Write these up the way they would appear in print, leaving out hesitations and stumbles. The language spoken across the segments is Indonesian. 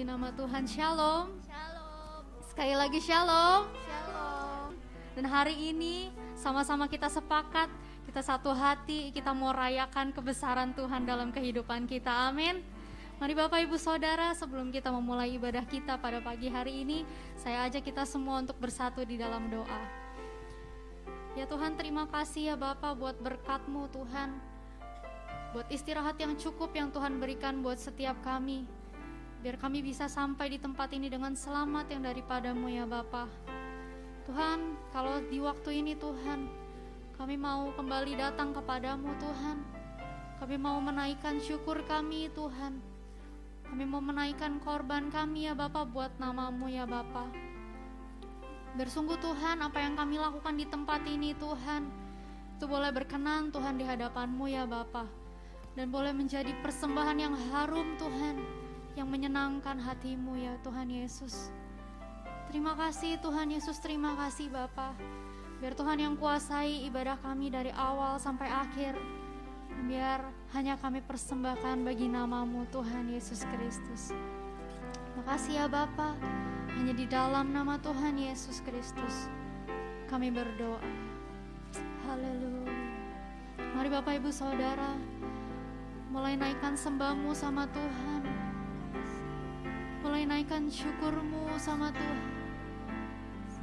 Puji nama Tuhan. Shalom. Shalom. Sekali lagi shalom. Shalom. Dan hari ini sama-sama kita sepakat, kita satu hati, kita mau rayakan kebesaran Tuhan dalam kehidupan kita. Amin. Mari Bapak Ibu Saudara, sebelum kita memulai ibadah kita pada pagi hari ini, saya ajak kita semua untuk bersatu di dalam doa. Ya Tuhan, terima kasih ya Bapak buat berkat-Mu Tuhan, buat istirahat yang cukup yang Tuhan berikan buat setiap kami, biar kami bisa sampai di tempat ini dengan selamat yang daripada-Mu ya Bapa. Tuhan, kalau di waktu ini Tuhan, kami mau kembali datang kepada-Mu Tuhan. Kami mau menaikkan syukur kami Tuhan. Kami mau menaikkan korban kami ya Bapa buat nama-Mu ya Bapa. Bersungguh Tuhan, apa yang kami lakukan di tempat ini Tuhan, itu boleh berkenan Tuhan di hadapan-Mu ya Bapa. Dan boleh menjadi persembahan yang harum Tuhan, yang menyenangkan hati-Mu ya Tuhan Yesus. Terima kasih Tuhan Yesus, terima kasih Bapa. Biar Tuhan yang kuasai ibadah kami dari awal sampai akhir. Biar hanya kami persembahkan bagi nama-Mu Tuhan Yesus Kristus. Terima kasih ya Bapa. Hanya di dalam nama Tuhan Yesus Kristus kami berdoa. Haleluya. Mari Bapak Ibu Saudara, mulai naikkan sembah-Mu sama Tuhan. Mulai naikkan syukur-Mu sama Tuhan.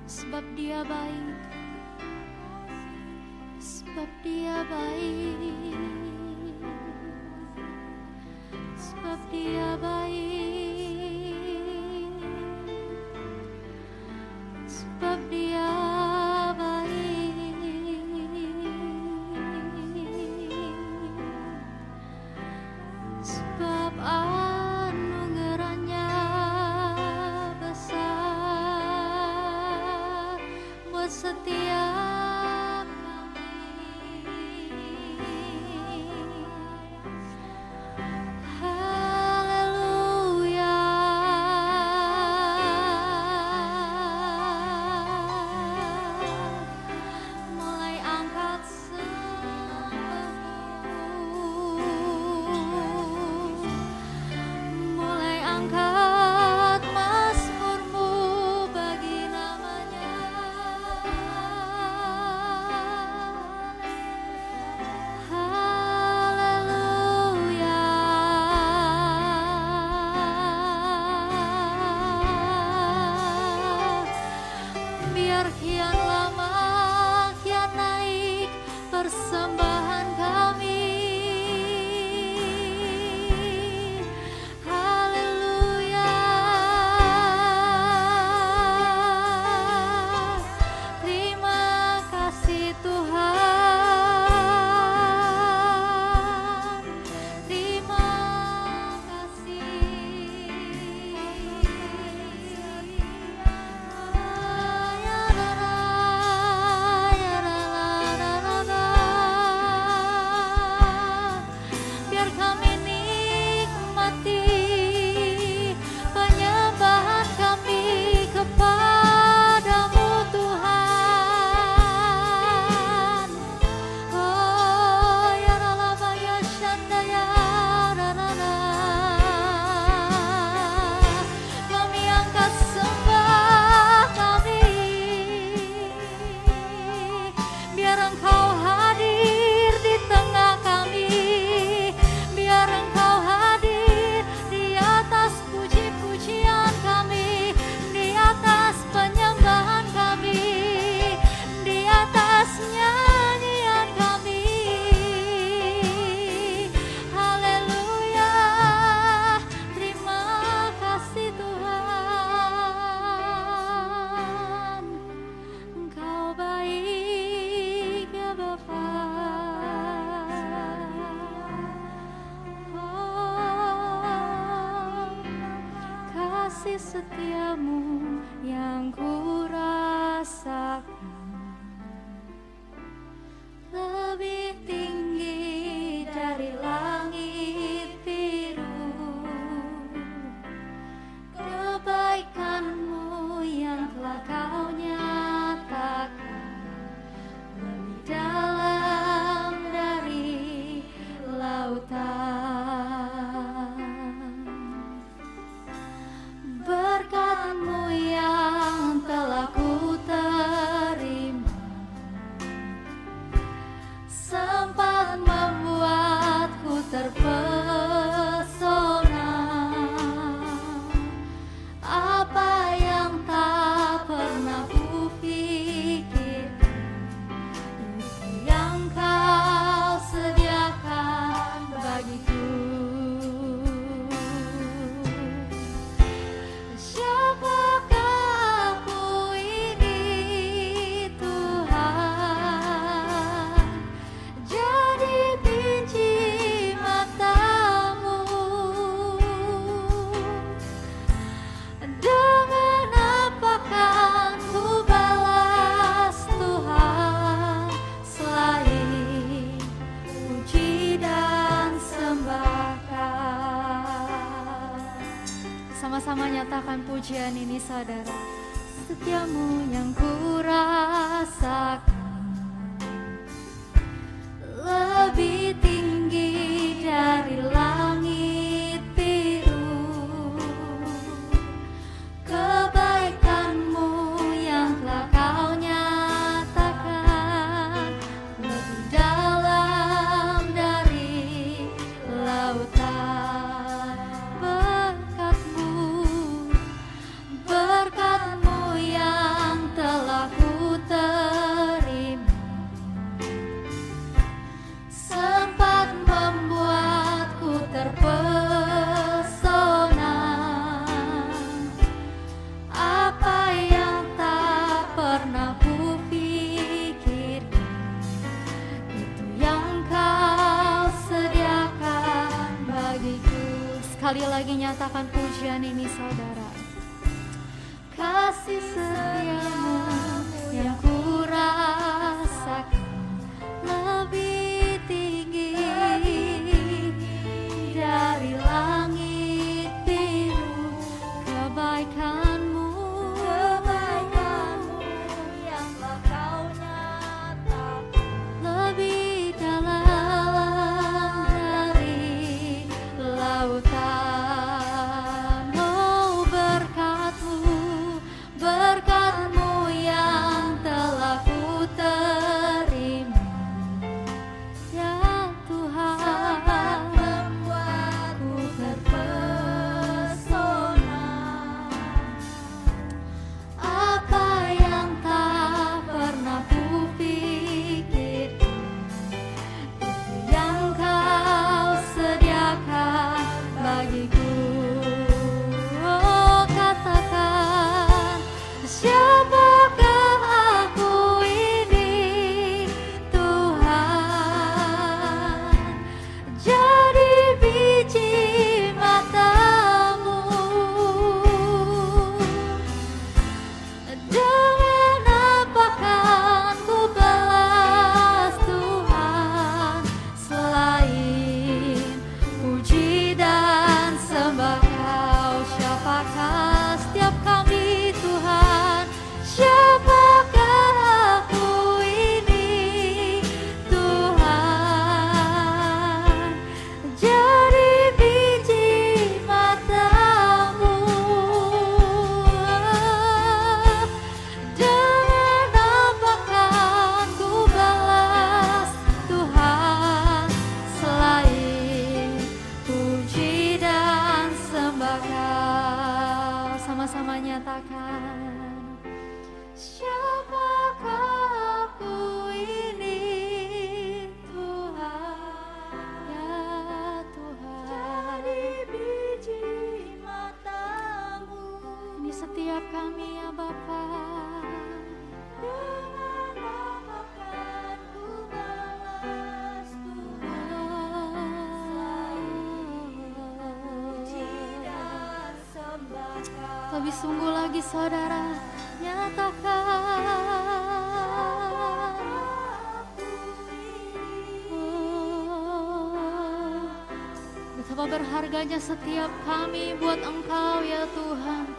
Sebab Dia baik. Sebab Dia baik. Sebab Dia baik. Sebab Dia baik. Sebab anugerahnya besar buat setiap kami. Haleluya. Mulai angkat sembahmu, mulai angkat mazmur-Mu bagi nama-Nya. Haleluya. Biar kian lama kian naik persembahan kami. Haleluya. Terima kasih Tuhan. Terima kasih. Ya la la, ya la la la la la. Biar kami nikmati penyembahan kami kepada-Mu Tuhan. Oh ya la la ba ya shanda ya la la la. Kami angkat sembah kami, biar Engkau hadir di tengah kami, biar Engkau hadir di atas puji-pujian kami, di atas penyembahan kami, di atas nyanyian kami. Haleluya. Terima kasih Tuhan. Engkau baik ya Bapa. Oh, kasih setia-Mu yang ku rasakan lebih tinggi dari langit biru. Kebaikan-Mu yang telah Kau nyatakan lebih dalam dari lautan. Sama-sama nyatakan pujian ini saudara. Setiamu yang kurasakan lebih tinggi dari langit biru. Kebaikanmu yang telah kau nyatakan lebih dalam dari lautan. Berkat-Mu yang telah ku terima sempat membuatku terpesona. Apa yang tak pernah ku pikirkan, itu yang kau sediakan bagiku. Sekali lagi nyatakan pujian ini saudara. Kasih setiamu yang kurasakan lebih tinggi dari langit biru. Kebaikanmu yang telah kau nyatakan lebih dalam dari lautan. Oh, berkat-Mu yang telah ku terima, ya Tuhan, membuatku terpesona. Apa yang tak pernah ku pikirkan, itu yang kau sediakan bagiku. Oh, katakan, siapakah aku ini Tuhan? Jadi biji mata-Mu. Dengan apa kan ku balas Tuhan selain puji dan sembah Kau? Siapakah setiap kami Tuhan? Siapakah aku ini Tuhan? Jadi biji mata-Mu. Dengan apa kan ku balas Tuhan selain puji dan sembah Kau? Sama-sama nyatakan. Siapakah aku ini Tuhan, ya Tuhan? Jadi biji mata-Mu. Ini setiap kami ya Bapa. Dengan apa kan ku balas Tuhan selain puji dan sembah Kau? Lebih sungguh lagi saudara, nyatakan. Oh, betapa berharganya setiap kami buat Engkau ya Tuhan.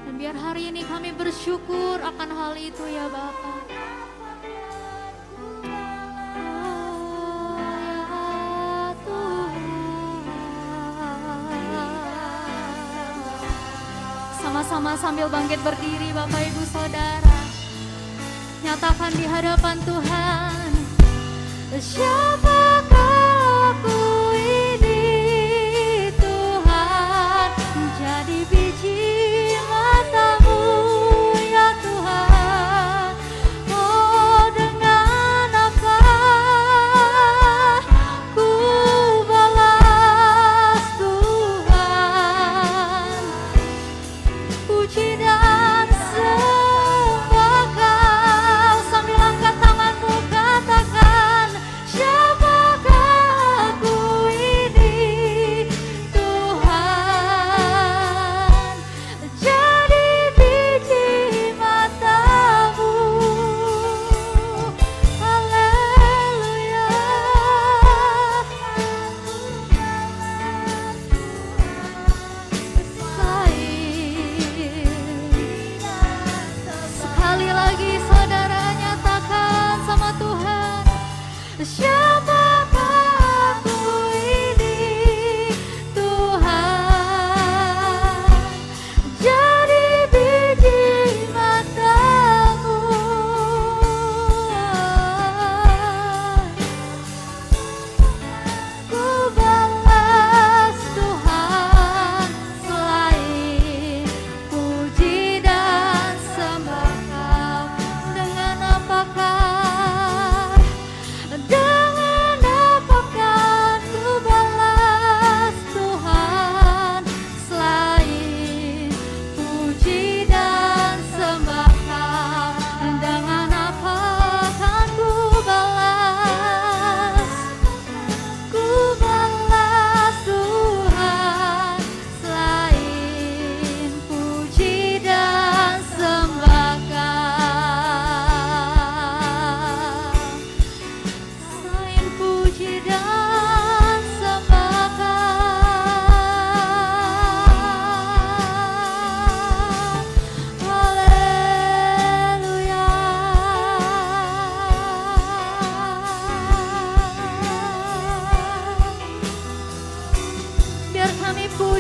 Dan biar hari ini kami bersyukur akan hal itu ya Bapa. Oh, ya Tuhan. Sama-sama sambil bangkit berdiri Bapak Ibu Saudara, nyatakan di hadapan Tuhan. Siapakah aku ini Tuhan? Jadi biji mata-Mu ya Tuhan. Oh, dengan apa ku balas Tuhan puji dan sembah Kau? Sambil angkat tanganmu katakan, siapakah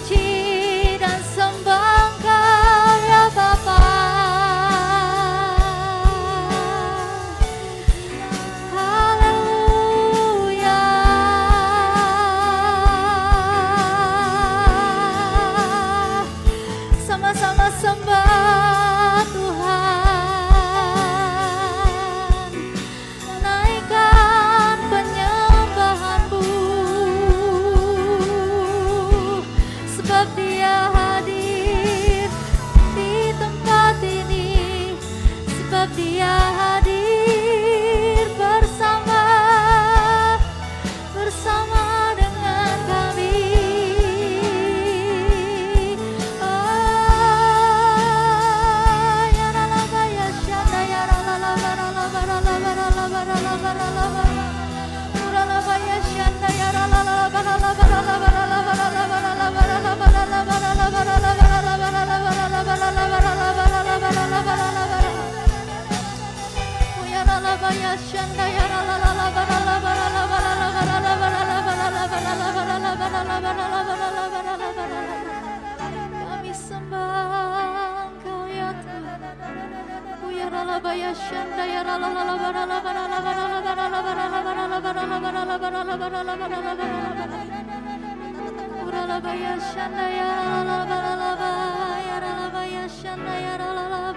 puji dan sembah Engkau ya Bapa. Haleluya. Sama-sama sembah Tuhan, naikkan penyembahanmu, sebab Dia hadir di tempat ini, sebab Dia hadir bersama dengan kami. Ya ralaba ya syanda ya ralaba ralaba ralaba ralaba ralaba ralaba ralaba ya syanda ya ralaba ralaba ralaba ralaba ralaba ralaba ralaba ralaba ralaba ralaba ralaba ralaba ralaba ralaba ralaba ralaba ralaba ralaba ya ralaba ya syanda ya ralaba ralaba ralaba ralaba ralaba ralaba ralaba ralaba ralaba ralaba ralaba ralaba ralaba ralaba. Kami sembah Engkau ya Tuhan. Ya ralaba ya syanda ya ralaba ralaba ralaba ralaba ralaba ralaba ralaba ralaba ralaba ralaba ralaba ralaba ralaba ralaba ya syanda ya ralaba ralaba ya ralaba ya syanda ya ralaba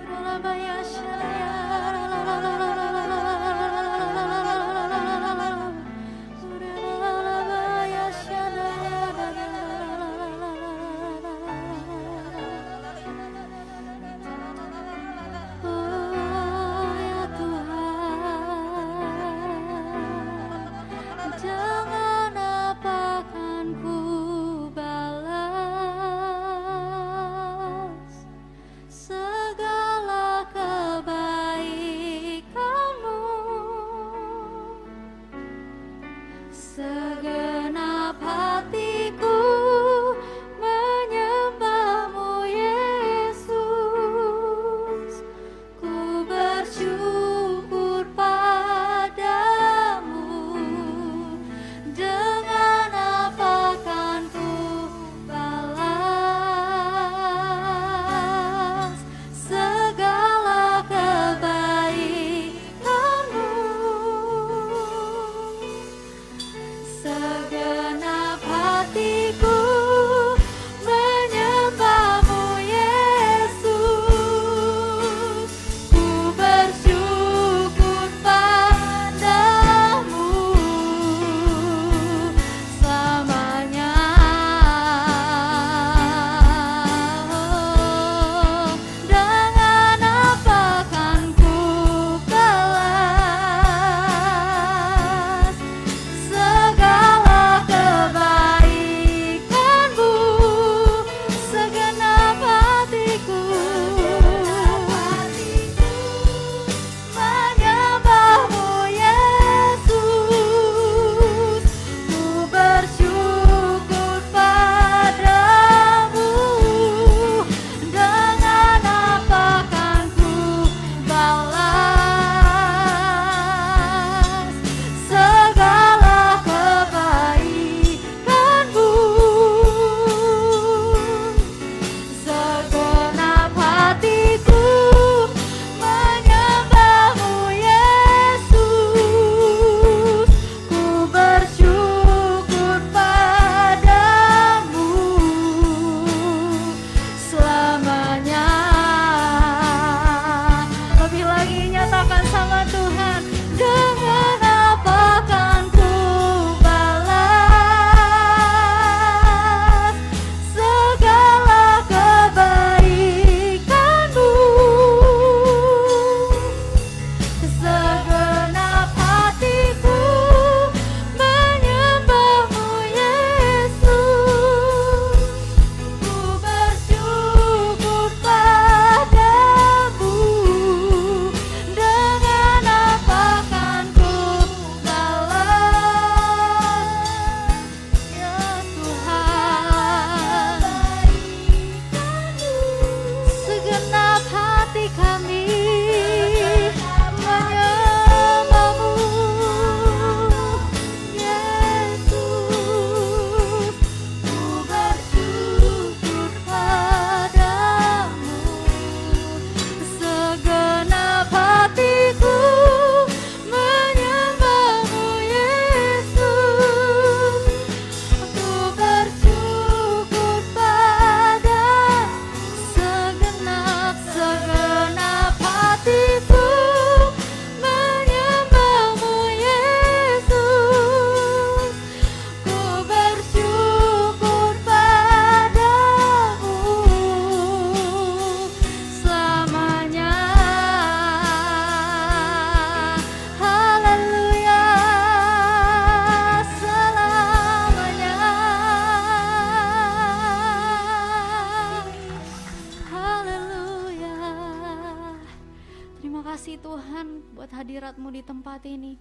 ralaba ya syanda ya jangan apakan ku balas segala kebaikan kasih Tuhan buat hadirat-Mu di tempat ini.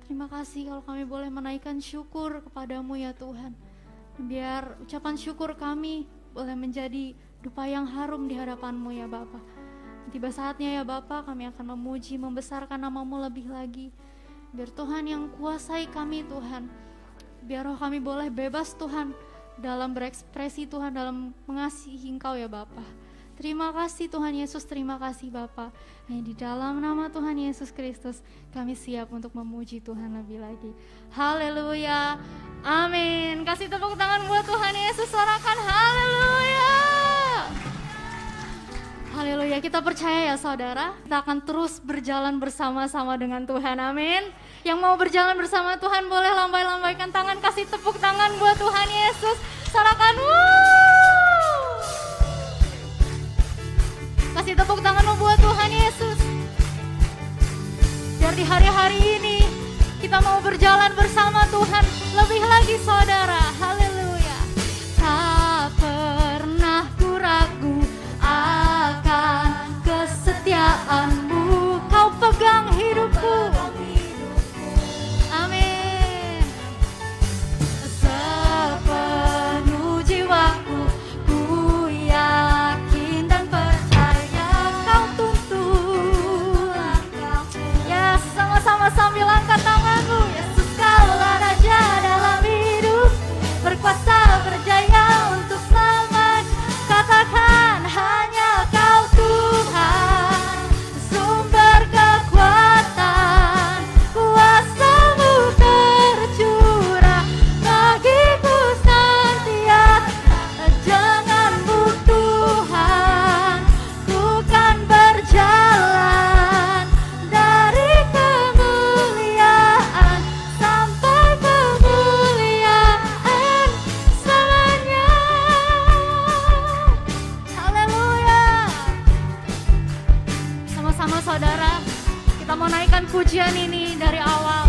Terima kasih kalau kami boleh menaikkan syukur kepadamu ya Tuhan. Biar ucapan syukur kami boleh menjadi dupa yang harum di hadapan-Mu ya Bapa. Tiba saatnya ya Bapa, kami akan memuji, membesarkan nama-Mu lebih lagi. Biar Tuhan yang kuasai kami Tuhan. Biar roh kami boleh bebas Tuhan dalam berekspresi Tuhan, dalam mengasihi Engkau ya Bapa. Terima kasih Tuhan Yesus, terima kasih Bapa. Hanya di dalam nama Tuhan Yesus Kristus kami siap untuk memuji Tuhan lebih lagi. Haleluya, amin. Kasih tepuk tangan buat Tuhan Yesus, sorakan haleluya. Haleluya, kita percaya ya saudara, kita akan terus berjalan bersama-sama dengan Tuhan, amin. Yang mau berjalan bersama Tuhan boleh lambai-lambaikan tangan, kasih tepuk tangan buat Tuhan Yesus, sorakan kasih tepuk tanganmu buat Tuhan Yesus. Biar di hari-hari ini kita mau berjalan bersama Tuhan lebih lagi saudara, haleluya. Tak pernah ku ragu akan kesetiaan-Mu, Kau pegang hidupku, amin. Sepenuh jiwaku ku yakin dan percaya Kau tuntun langkahku. Ya, sama-sama sambil angkat tanganmu. Yesus, Kaulah Raja dalam hidup, berkuasa berjaya untuk selamat. Katakan hanya Kau Tuhan, sumber kekuatan, kuasa-Mu tercurah bagiku senantiasa. Dengan-Mu Tuhan, ku kan berjalan dari kemuliaan sampai kemuliaan selamanya. Haleluya. Sama-sama saudara, kita mau naikkan pujian ini dari awal.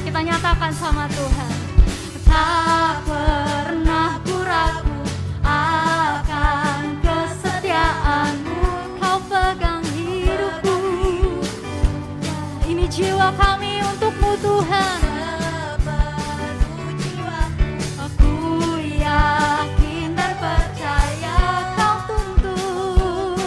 Kita nyatakan sama Tuhan. Tak pernah ku ragu akan kesetiaan-Mu, Kau pegang hidupku. Ini jiwa kami untuk-Mu Tuhan. Aku yakin dan percaya Kau tuntun.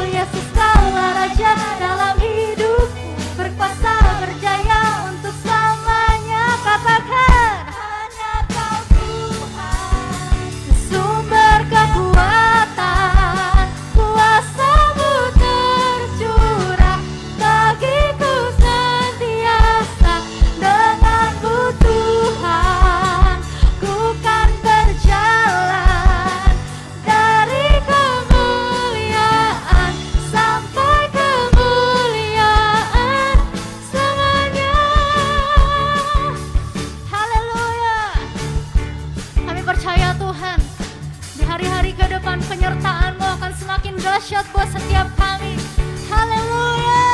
Yesus Kaulah Raja dalam hidup, berkuasa berjaya untuk selamanya. Katakan hanya Kau Tuhan, sumber kekuatan, kuasa-Mu tercurah bagiku senantiasa. Dengan-Mu Tuhan, ku kan berjalan dari kemuliaan sampai kemuliaan selamanya. Haleluya. Kami percaya Tuhan, di hari-hari ke depan penyertaan-Mu akan semakin dahsyat buat setiap kami. Haleluya.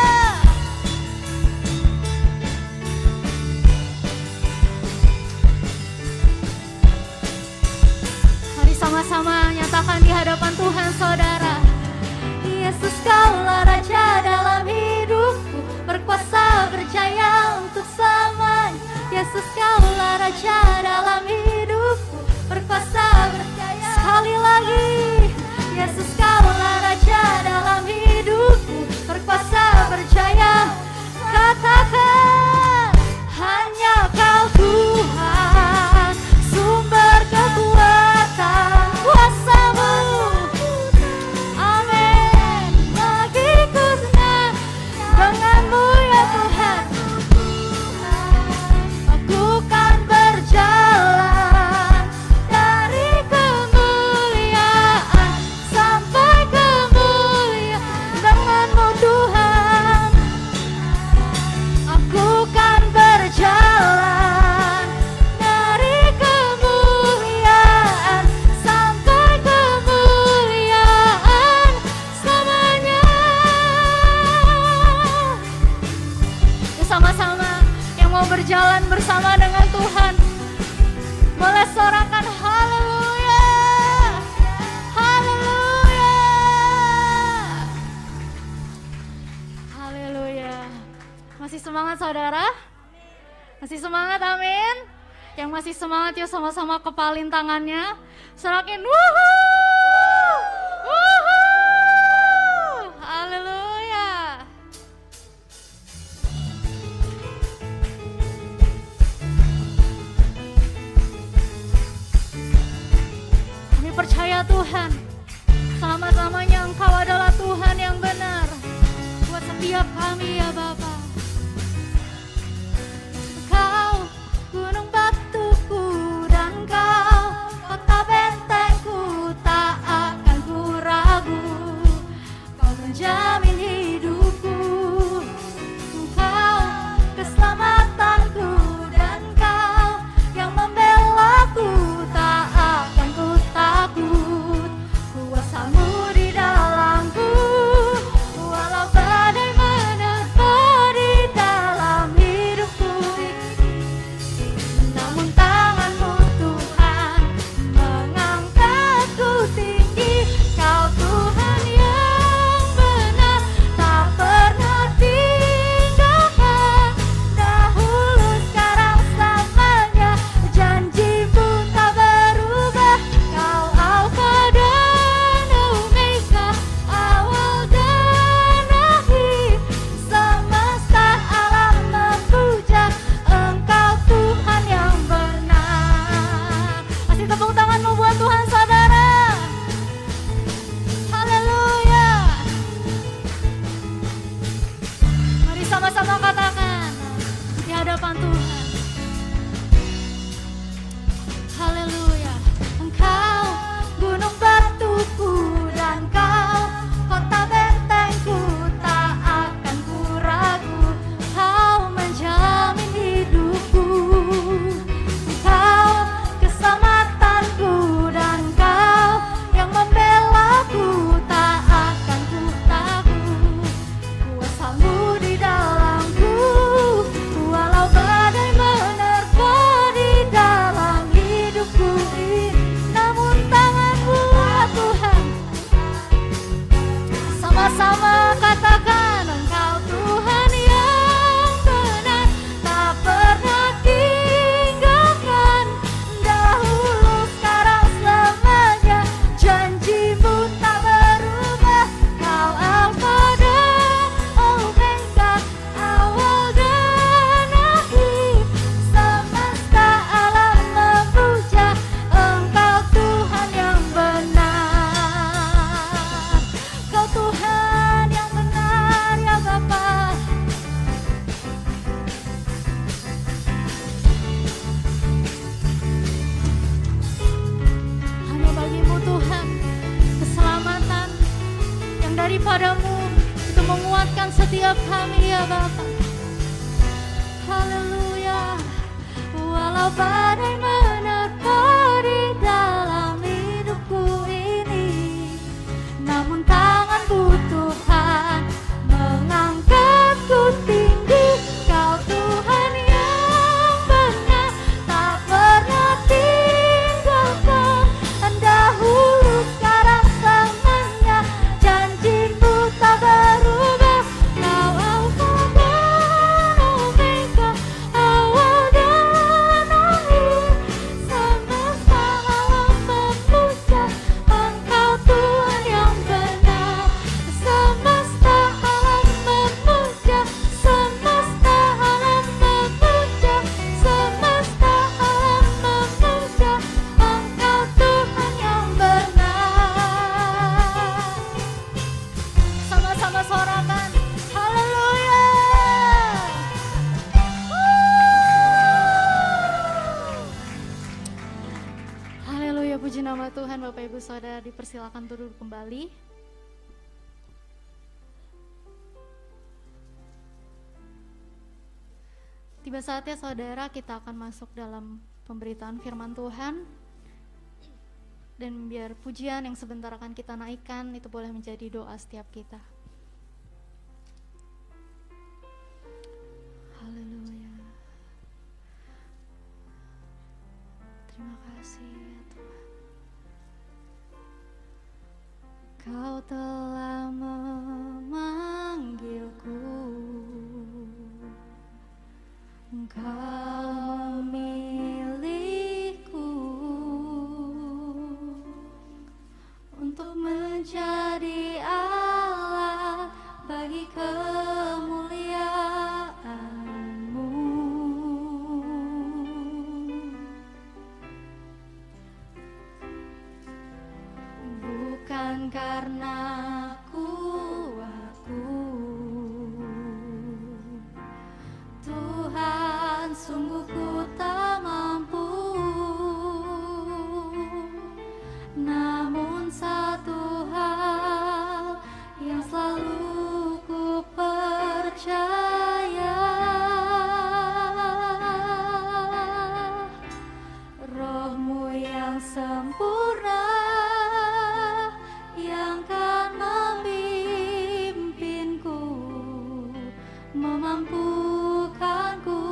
Mari sama-sama nyatakan di hadapan Tuhan saudara. Yesus, Kaulah Raja dalam hidupku, berkuasa berjaya untuk selamanya. Yesus, Kaulah Raja dalam hidupku, berkuasa berjaya. Sekali lagi, Yesus, Kaulah Raja dalam hidupku, berkuasa berjaya. Katakan hanya Kau Tuhan, sumber kekuatan, kuasa-Mu, amin. Bagiku senang dengan-Mu ya Tuhan. Aku kan berjalan dari kemuliaan sampai kemuliaan. Dengan-Mu Tuhan, aku kan berjalan dari kemuliaan sampai kemuliaan selamanya. Sama-sama yang mau berjalan bersama dengan Tuhan, boleh sorakan haleluya, haleluya. saudara? Masih semangat, amin. Yang masih semangat yuk sama-sama kepalin tangannya. Serakin wuhuu. Wuhuu. Haleluya. Kami percaya Tuhan, selama-lamanya Engkau adalah Tuhan yang benar buat setiap kami ya Bapa. Engkau gunung batuku dan Kau kota bentengku, tak akan ku ragu. Kau menjamin hidupku, Engkau keselamatanku dan Kau yang membelaku, tak akan ku takut. Kuasa-Mu di dalamku, walau badai menerpa di dalam hidupku. Namun tangan-Mu Tuhan mengangkatku tinggi. Kau Tuhan yang benar, tak pernah tinggalkan. Dahulu, sekarang, selamanya, janji-Mu tak berubah. Kau Alfa dan Omega, awal dan akhir. Semesta alam memuja Engkau Tuhan yang benar. Kasih tepuk tanganmu buat Tuhan saudara. Haleluya. Mari sama-sama katakan di hadapan Tuhan. Haleluya. Engkau gunung batuku dan Kau kota bentengku, tak akan ku ragu. Kau menjamin hidupku, Kau keselamatanku dan Kau yang membelaku, tak akan ku takut. Kuasa-Mu di dalamku, walau badai menerpa di dalam hidupku ini. Namun tangan-Mu ya Tuhan, sama-sama katakan Engkau Tuhan yang benar, tak pernah tinggalkan. Dahulu, sekarang, selamanya, janji-Mu tak berubah. Kau Alfa dan Omega, awal dan akhir. Semesta alam memuja Engkau Tuhan yang benar. Kau Tuhan yang benar ya Bapa. Hanya bagi-Mu Tuhan keselamatan yang daripada-Mu itu menguatkan setiap kami ya Bapa. Haleluya. Walau badai menerpa di dalam hidupku ini, namun tangan-Mu Tuhan mengangkatku tinggi. Kau Tuhan yang benar, tak pernah tinggalkan. Dahulu, sekarang, selamanya, janji-Mu tak berubah. Kau Alfa dan Omega, awal dan akhir. Semesta alam memuja Engkau Tuhan yang benar. Semesta alam memuja, semesta alam memuja, semesta alam memuja Engkau Tuhan yang benar. Sama-sama sorakan, haleluya. Haleluya, puji nama Tuhan. Bapak Ibu Saudara dipersilakan duduk kembali. Tiba saatnya saudara kita akan masuk dalam pemberitaan firman Tuhan. Dan biar pujian yang sebentar akan kita naikkan itu boleh menjadi doa setiap kita. Haleluya. Terima kasih ya Tuhan. Kau telah memanggilku Engkau memilihku untuk menjadi alat bagi kemuliaan-Mu. Bukan karena kuatku, Tuhan, sungguh ku tak mampu. Namun satu hal yang selalu ku percaya, Roh-Mu yang sempurna yang kan memimpinku, memampukanku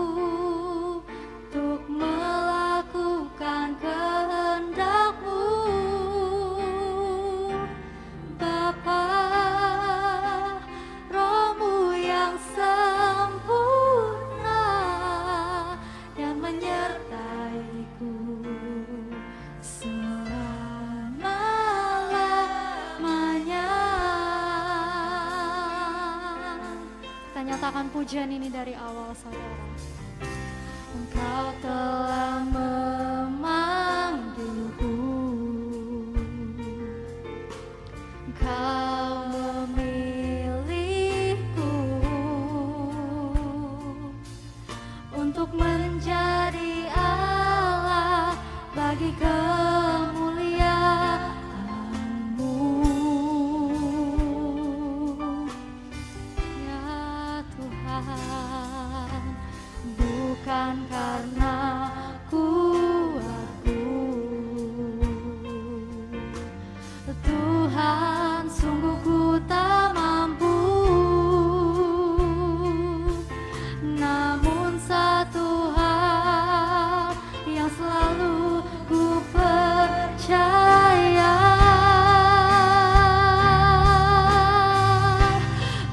untuk melakukan kehendak-Mu. Bapa, Roh-Mu yang sempurna dan menyertaiku selama-lamanya. Kita nyatakan pujian ini dari awal, saudara. Engkau telah memanggilku, Engkau memilihku untuk menjadi alat bagi kemuliaan-Mu. Ya Tuhan, bukan karena kuatku, Tuhan, sungguh ku tak mampu. Namun satu hal yang selalu ku percaya,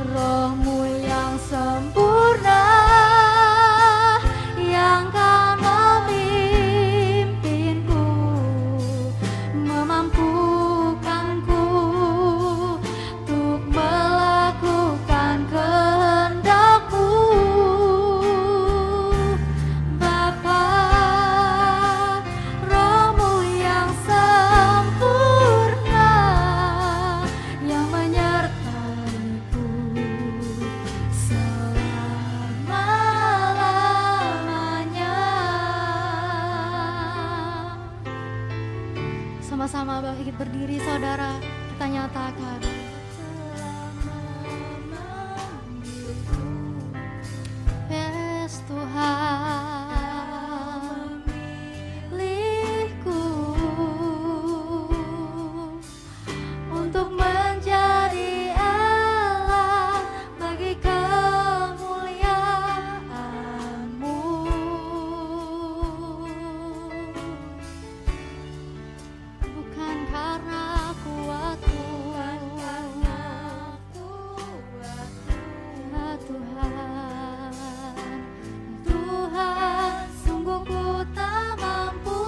Roh-Mu yang sempurna yang kan memimpinku, memampukanku untuk melakukan kehendak-Mu. Bapa, Roh-Mu yang sempurna yang menyertaiku selama-lamanya. Sama-sama bangkit berdiri, saudara, kita nyatakan. Yes, Tuhan, memilihku untuk menjadi alat bagi kemuliaan-Mu. Bukan karena kuatku, ya Tuhan, Tuhan, sungguh ku tak mampu.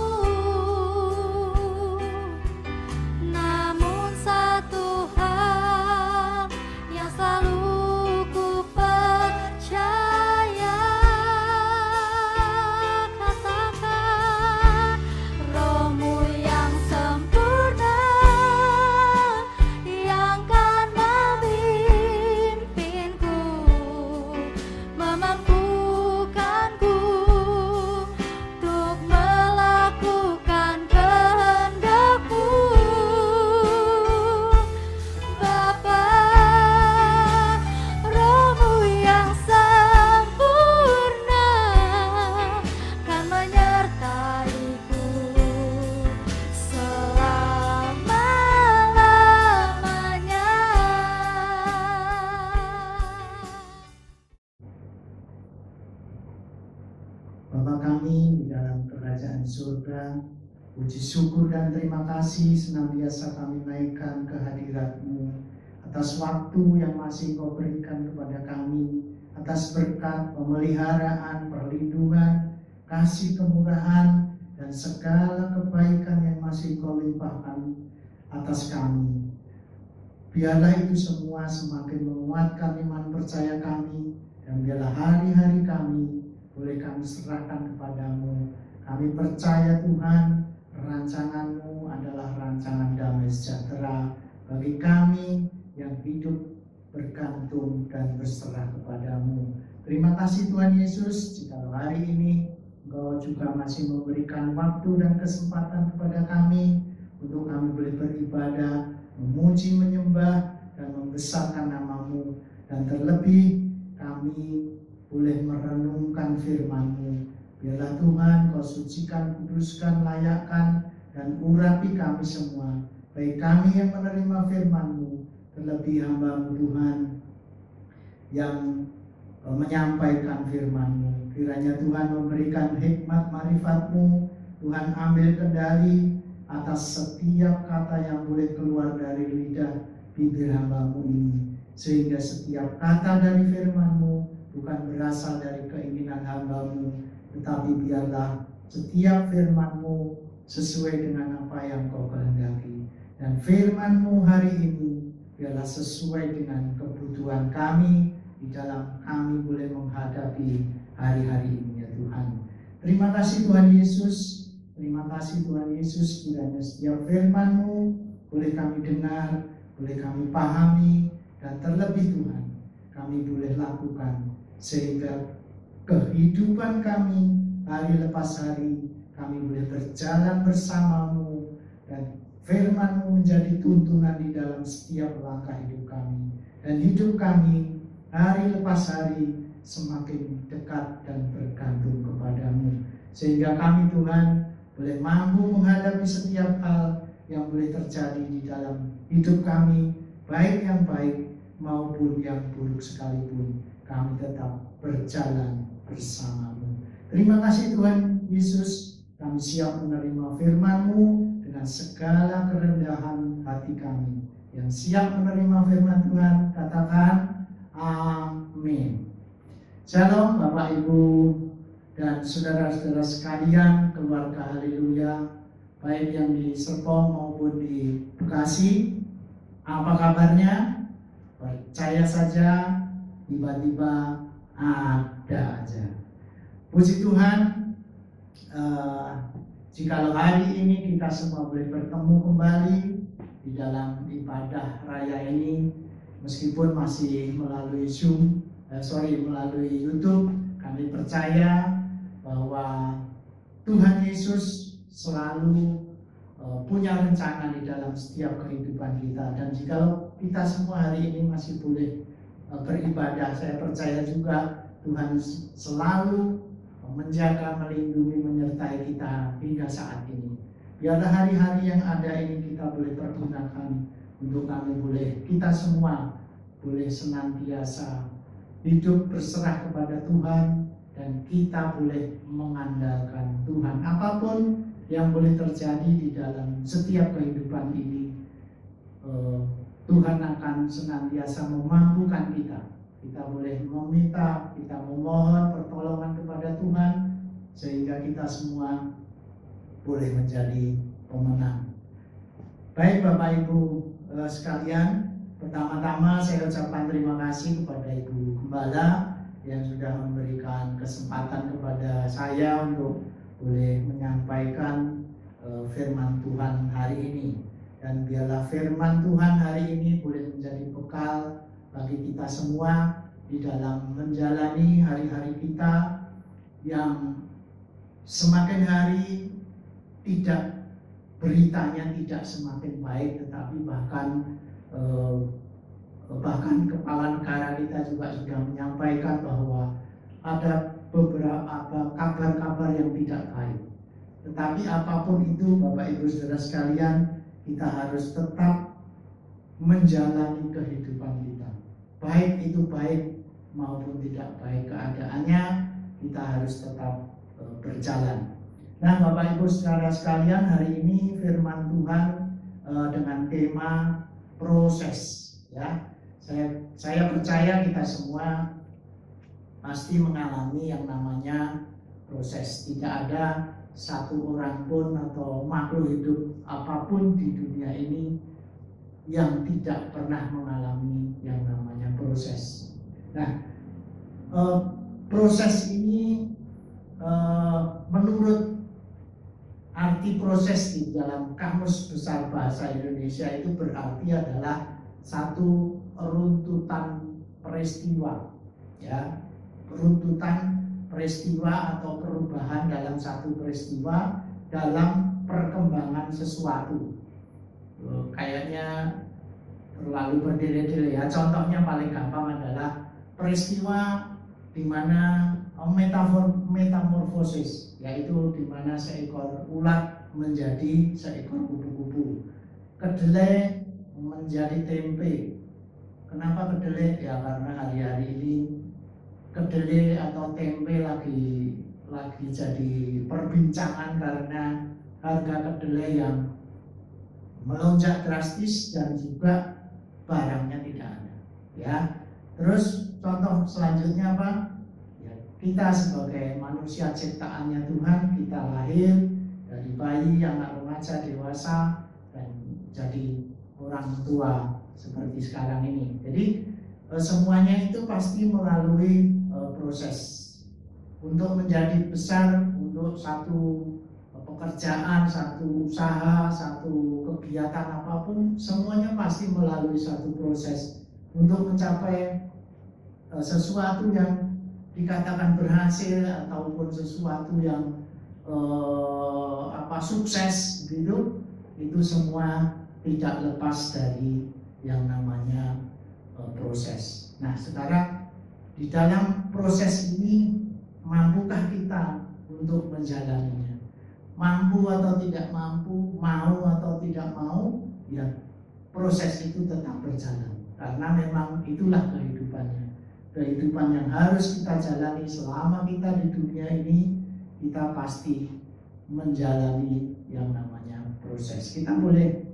Namun satu hal yang selalu ku percaya, katakan, Roh-Mu yang sempurna yang kan memimpinku, memampukanku untuk melakukan kehendak-Mu. Bapa, Roh-Mu yang sempurna kan menyertaiku selama-lamanya. Bapa kami di dalam kerajaan surga, puji syukur dan terima kasih senantiasa kami naikkan kehadirat-Mu atas waktu yang masih Kau berikan kepada kami atas berkat, pemeliharaan, perlindungan, kasih kemurahan, dan segala kebaikan yang masih Kau limpahkan atas kami. Biarlah itu semua semakin menguatkan iman percaya kami, dan biarlah hari-hari kami boleh kami serahkan kepadamu. Kami percaya Tuhan, rancangan-Mu adalah rancangan damai sejahtera bagi kami yang hidup bergantung dan berserah kepadamu. Terima kasih Tuhan Yesus, jika hari ini Engkau juga masih memberikan waktu dan kesempatan kepada kami untuk kami boleh beribadah, memuji, menyembah, dan membesarkan nama-Mu. Dan terlebih kami boleh merenungkan firman-Mu. Biarlah Tuhan Kau sucikan, kuduskan, layakkan, dan urapi kami semua, baik kami yang menerima firman-Mu, terlebih hamba-Mu Tuhan yang menyampaikan firman-Mu. Kiranya Tuhan memberikan hikmat marifat-Mu. Tuhan ambil kendali atas setiap kata yang boleh keluar dari lidah bibir hamba-Mu ini, sehingga setiap kata dari firman-Mu bukan berasal dari keinginan hamba-Mu, tetapi biarlah setiap firman-Mu sesuai dengan apa yang Kau kehendaki. Dan firman-Mu hari ini biarlah sesuai dengan kebutuhan kami di dalam kami boleh menghadapi hari-hari ini, ya Tuhan. Terima kasih Tuhan Yesus. Terima kasih Tuhan Yesus, kiranya setiap firman-Mu boleh kami dengar, boleh kami pahami, dan terlebih Tuhan kami boleh lakukan, sehingga kehidupan kami hari lepas hari kami boleh berjalan bersama-Mu, dan firman-Mu menjadi tuntunan di dalam setiap langkah hidup kami, dan hidup kami hari lepas hari semakin dekat dan bergantung kepadamu, sehingga kami Tuhan boleh mampu menghadapi setiap hal yang boleh terjadi di dalam hidup kami, baik yang baik maupun yang buruk sekalipun, kami tetap berjalan bersama-Mu. Terima kasih Tuhan Yesus, kami siap menerima firman-Mu dengan segala kerendahan hati kami. Yang siap menerima firman Tuhan, katakan amin. Shalom Bapak Ibu dan saudara-saudara sekalian, keluarga Haleluya, baik yang di Serpong maupun di Bekasi. Apa kabarnya? Percaya saja, tiba-tiba ada aja. Puji Tuhan, jikalau hari ini kita semua boleh bertemu kembali di dalam ibadah raya ini, meskipun masih melalui melalui YouTube, kami percaya bahwa Tuhan Yesus selalu punya rencana di dalam setiap kehidupan kita. Dan jikalau kita semua hari ini masih boleh beribadah, saya percaya juga Tuhan selalu menjaga, melindungi, menyertai kita hingga saat ini. Biarlah hari-hari yang ada ini kita boleh pergunakan untuk kami boleh, kita semua boleh senantiasa hidup berserah kepada Tuhan, dan kita boleh mengandalkan Tuhan. Apapun yang boleh terjadi di dalam setiap kehidupan ini, Tuhan akan senantiasa memampukan kita. Kita boleh meminta, kita memohon pertolongan kepada Tuhan, sehingga kita semua boleh menjadi pemenang. Baik Bapak Ibu sekalian, pertama-tama saya ucapkan terima kasih kepada Ibu Gembala yang sudah memberikan kesempatan kepada saya untuk boleh menyampaikan firman Tuhan hari ini. Dan biarlah firman Tuhan hari ini boleh menjadi bekal bagi kita semua di dalam menjalani hari-hari kita yang semakin hari tidak, beritanya tidak semakin baik, tetapi bahkan kepala negara kita juga sudah menyampaikan bahwa ada beberapa kabar-kabar yang tidak baik. Tetapi apapun itu Bapak Ibu Saudara sekalian, kita harus tetap menjalani kehidupan kita, baik itu baik maupun tidak baik keadaannya, kita harus tetap berjalan. Nah Bapak Ibu Saudara sekalian, hari ini firman Tuhan dengan tema proses, ya. Saya percaya kita semua pasti mengalami yang namanya proses. Tidak ada satu orang pun atau makhluk hidup apapun di dunia ini yang tidak pernah mengalami yang namanya proses. Nah, proses ini menurut arti proses di dalam Kamus Besar Bahasa Indonesia itu berarti adalah satu runtutan peristiwa, ya, runtutan peristiwa atau perubahan dalam satu peristiwa dalam perkembangan sesuatu. Kayaknya terlalu berdele-dele ya. Contohnya paling gampang adalah peristiwa di mana metamorfosis, yaitu di mana seekor ulat menjadi seekor kupu-kupu, kedelai menjadi tempe. Kenapa kedelai? Ya karena hari-hari ini kedelai atau tempe lagi jadi perbincangan karena harga kedelai yang melonjak drastis dan juga barangnya tidak ada, ya. Terus contoh selanjutnya apa? Ya, kita sebagai manusia ciptaannya Tuhan, kita lahir dari bayi, anak remaja, dewasa, dan jadi orang tua seperti sekarang ini. Jadi semuanya itu pasti melalui proses. Untuk menjadi besar, untuk satu pekerjaan, satu usaha, satu kegiatan apapun, semuanya pasti melalui satu proses untuk mencapai sesuatu yang dikatakan berhasil ataupun sesuatu yang sukses gitu. Itu semua tidak lepas dari yang namanya proses. Nah, sekarang di dalam proses ini mampukah kita untuk menjalaninya? Mampu atau tidak mampu, mau atau tidak mau, ya proses itu tetap berjalan. Karena memang itulah kehidupannya. Kehidupan yang harus kita jalani selama kita di dunia ini, kita pasti menjalani yang namanya proses. Kita boleh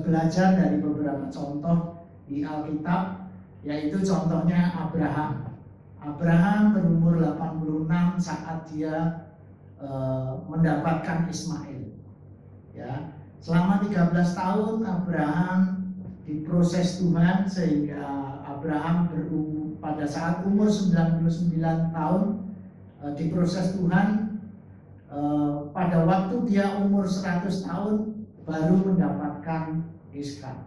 belajar dari beberapa contoh di Alkitab, yaitu contohnya Abraham. Abraham berumur 86 saat dia mendapatkan Ismail, ya. Selama 13 tahun Abraham diproses Tuhan sehingga Abraham pada saat umur 99 tahun diproses Tuhan. Pada waktu dia umur 100 tahun baru mendapatkan Ishak,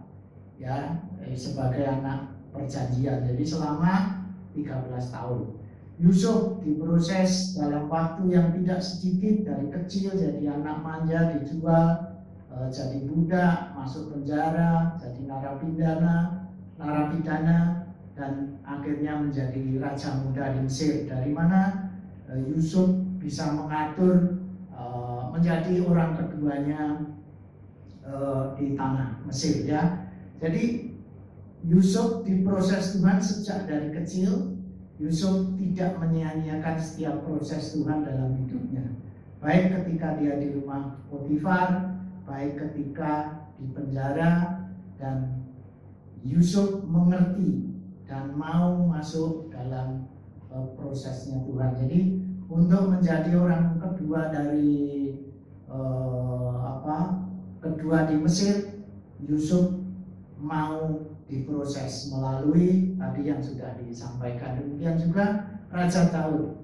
ya, sebagai anak perjanjian. Jadi selama 13 tahun. Yusuf diproses dalam waktu yang tidak sedikit, dari kecil jadi anak manja, dijual, jadi budak, masuk penjara, jadi narapidana, dan akhirnya menjadi raja muda di Mesir. Dari mana Yusuf bisa mengatur menjadi orang keduanya di tanah Mesir, ya. Jadi Yusuf diproses Tuhan sejak dari kecil. Yusuf tidak menyia-nyiakan setiap proses Tuhan dalam hidupnya, baik ketika dia di rumah Potifar, baik ketika di penjara, dan Yusuf mengerti dan mau masuk dalam prosesnya Tuhan. Jadi untuk menjadi orang kedua dari kedua di Mesir, Yusuf mau diproses melalui tadi yang sudah disampaikan. Demikian juga Raja Daud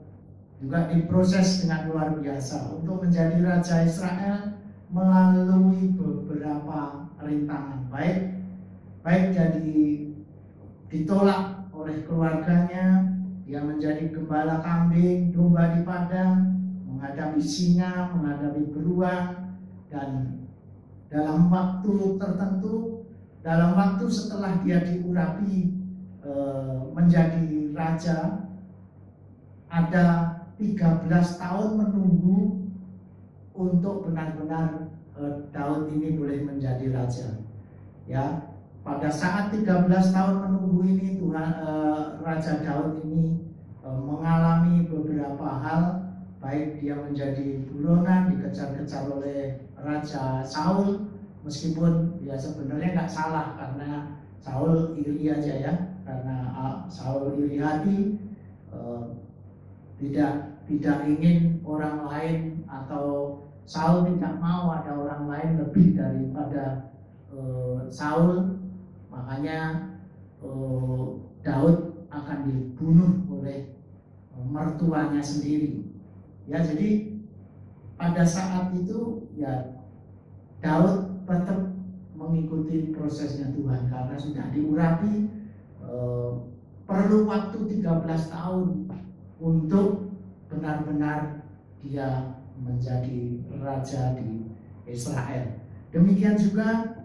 juga diproses dengan luar biasa untuk menjadi Raja Israel melalui beberapa rintangan, baik jadi ditolak oleh keluarganya, dia menjadi gembala kambing, domba di padang, menghadapi singa, menghadapi beruang, dan dalam waktu tertentu, dalam waktu setelah dia diurapi menjadi raja, ada 13 tahun menunggu untuk benar-benar Daud ini boleh menjadi raja. Ya, pada saat 13 tahun menunggu ini, Raja Daud ini mengalami beberapa hal, baik dia menjadi buronan, dikejar-kejar oleh Raja Saul, meskipun ya sebenarnya nggak salah karena Saul iri aja ya, karena Saul iri hati, tidak ingin orang lain, atau Saul tidak mau ada orang lain lebih daripada Saul, makanya Daud akan dibunuh oleh mertuanya sendiri. Ya, jadi pada saat itu ya Daud tetap mengikuti prosesnya Tuhan karena sudah diurapi, perlu waktu 13 tahun untuk benar-benar dia menjadi raja di Israel. Demikian juga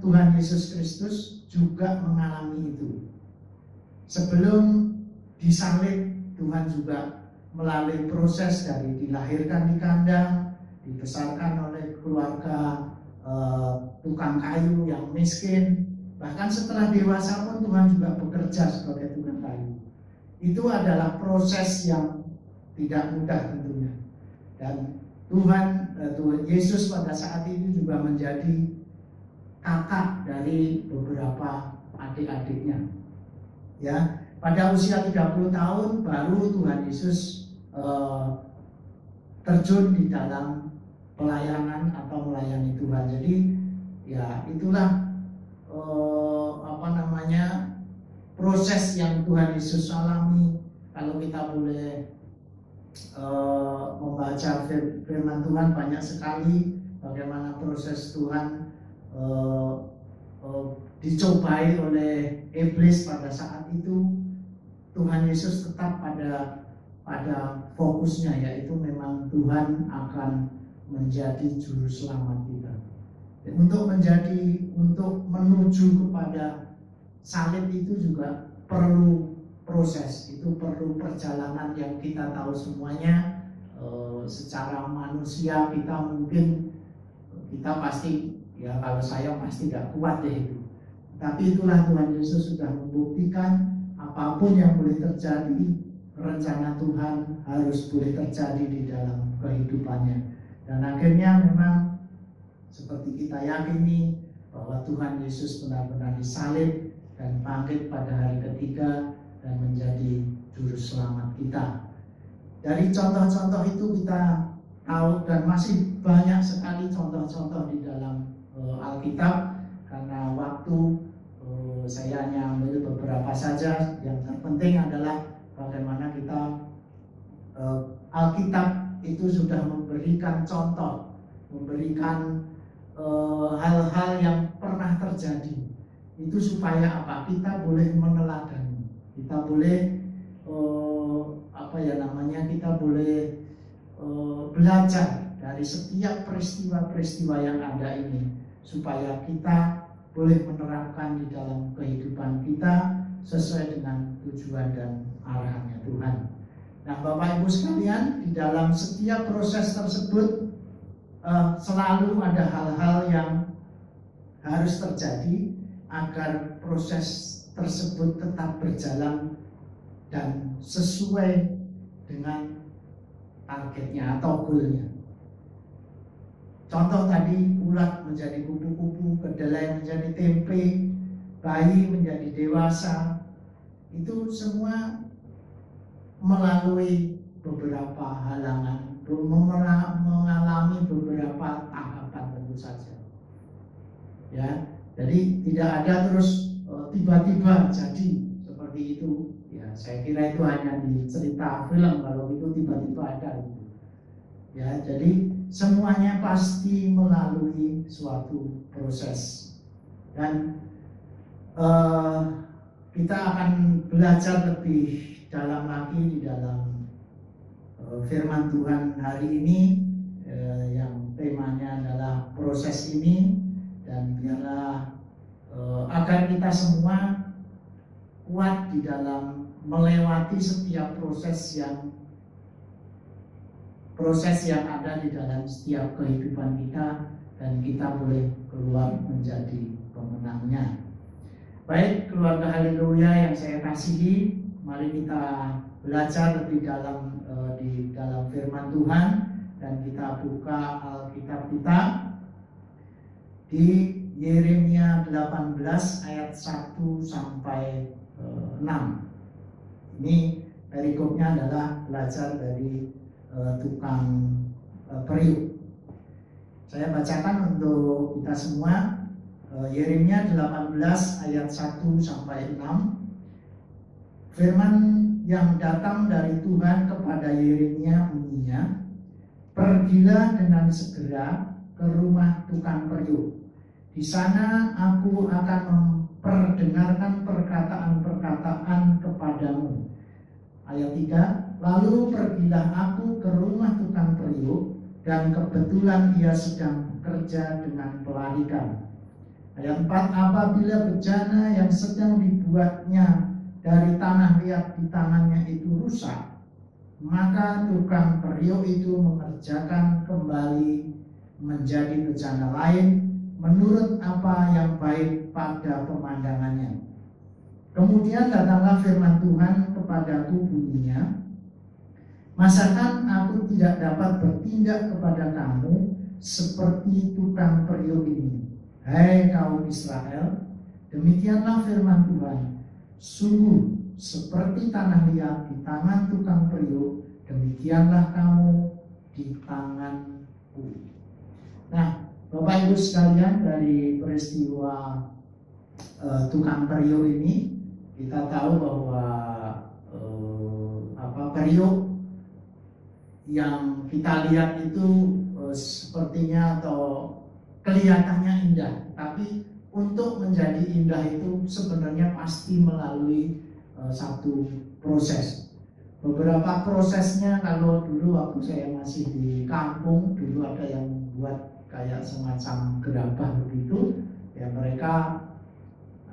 Tuhan Yesus Kristus juga mengalami itu. Sebelum disalib, Tuhan juga melalui proses dari dilahirkan di kandang, dibesarkan oleh keluarga tukang kayu yang miskin. Bahkan setelah dewasa pun Tuhan juga bekerja sebagai tukang kayu. Itu adalah proses yang tidak mudah tentunya. Dan Tuhan Yesus pada saat itu juga menjadi kakak dari beberapa adik-adiknya. Ya, pada usia 30 tahun baru Tuhan Yesus terjun di dalam pelayanan atau melayani Tuhan. Jadi ya itulah proses yang Tuhan Yesus alami. Kalau kita boleh membaca firman Tuhan, banyak sekali bagaimana proses Tuhan dicobai oleh iblis pada saat itu. Tuhan Yesus tetap pada fokusnya, yaitu memang Tuhan akan menjadi juru selamat kita. Dan untuk menuju kepada salib itu juga perlu proses, itu perlu perjalanan yang kita tahu semuanya. Secara manusia kita pasti, ya kalau saya pasti gak kuat deh itu. Tapi itulah Tuhan Yesus sudah membuktikan apapun yang boleh terjadi, rencana Tuhan harus boleh terjadi di dalam kehidupannya. Dan akhirnya memang seperti kita yakini bahwa Tuhan Yesus benar-benar disalib dan bangkit pada hari ketiga dan menjadi juru selamat kita. Dari contoh-contoh itu kita tahu, dan masih banyak sekali contoh-contoh di dalam Alkitab. Karena waktu, saya hanya ambil beberapa saja. Yang terpenting adalah bagaimana kita Alkitab itu sudah memberikan contoh, memberikan hal-hal yang pernah terjadi. Itu supaya apa? Kita boleh meneladani, kita boleh kita boleh belajar dari setiap peristiwa-peristiwa yang ada ini, supaya kita boleh menerapkan di dalam kehidupan kita sesuai dengan tujuan dan arahannya Tuhan. Nah, Bapak Ibu sekalian, di dalam setiap proses tersebut selalu ada hal-hal yang harus terjadi agar proses tersebut tetap berjalan dan sesuai dengan targetnya atau goalnya. Contoh tadi, ulat menjadi kupu-kupu, kedelai menjadi tempe, bayi menjadi dewasa. Itu semua melalui beberapa halangan, mengalami beberapa tahapan tentu saja. Ya, jadi tidak ada terus tiba-tiba jadi seperti itu. Ya, saya kira itu hanya di cerita film, kalau itu tiba-tiba ada gitu. Ya, jadi semuanya pasti melalui suatu proses. Dan kita akan belajar lebih dalam lagi di dalam firman Tuhan hari ini, yang temanya adalah proses ini. Dan biarlah agar kita semua kuat di dalam melewati setiap proses yang ada di dalam setiap kehidupan kita, dan kita boleh keluar menjadi pemenangnya. Baik, keluarga haleluya yang saya kasihi, mari kita belajar lebih dalam di dalam firman Tuhan, dan kita buka Alkitab kita di Yeremia 18 ayat 1 sampai 6. Ini perikopnya adalah belajar dari tukang periuk. Saya bacakan untuk kita semua Yeremia 18 ayat 1 sampai 6. Firman yang datang dari Tuhan kepada Yeremia bunyinya, pergilah dengan segera ke rumah tukang periuk. Di sana aku akan memperdengarkan perkataan-perkataan kepadamu. Ayat 3, lalu pergilah aku ke rumah tukang periuk, dan kebetulan ia sedang bekerja dengan pelarikan. Ayat 4, apabila bejana yang sedang dibuatnya dari tanah liat di tangannya itu rusak, maka tukang periuk itu mengerjakan kembali menjadi bejana lain menurut apa yang baik pada pemandangannya. Kemudian datanglah firman Tuhan kepadaku bunyinya, masakan aku tidak dapat bertindak kepada kamu seperti tukang periuk ini, hai kaum Israel? Demikianlah firman Tuhan, sungguh seperti tanah liat di tangan tukang periuk, demikianlah kamu di tanganku. Nah, Bapak Ibu sekalian, dari peristiwa tukang periuk ini kita tahu bahwa periuk yang kita lihat itu sepertinya atau kelihatannya indah, tapi untuk menjadi indah itu sebenarnya pasti melalui satu proses. Beberapa prosesnya, kalau dulu waktu saya masih di kampung, dulu ada yang buat kayak semacam gerabah begitu, ya mereka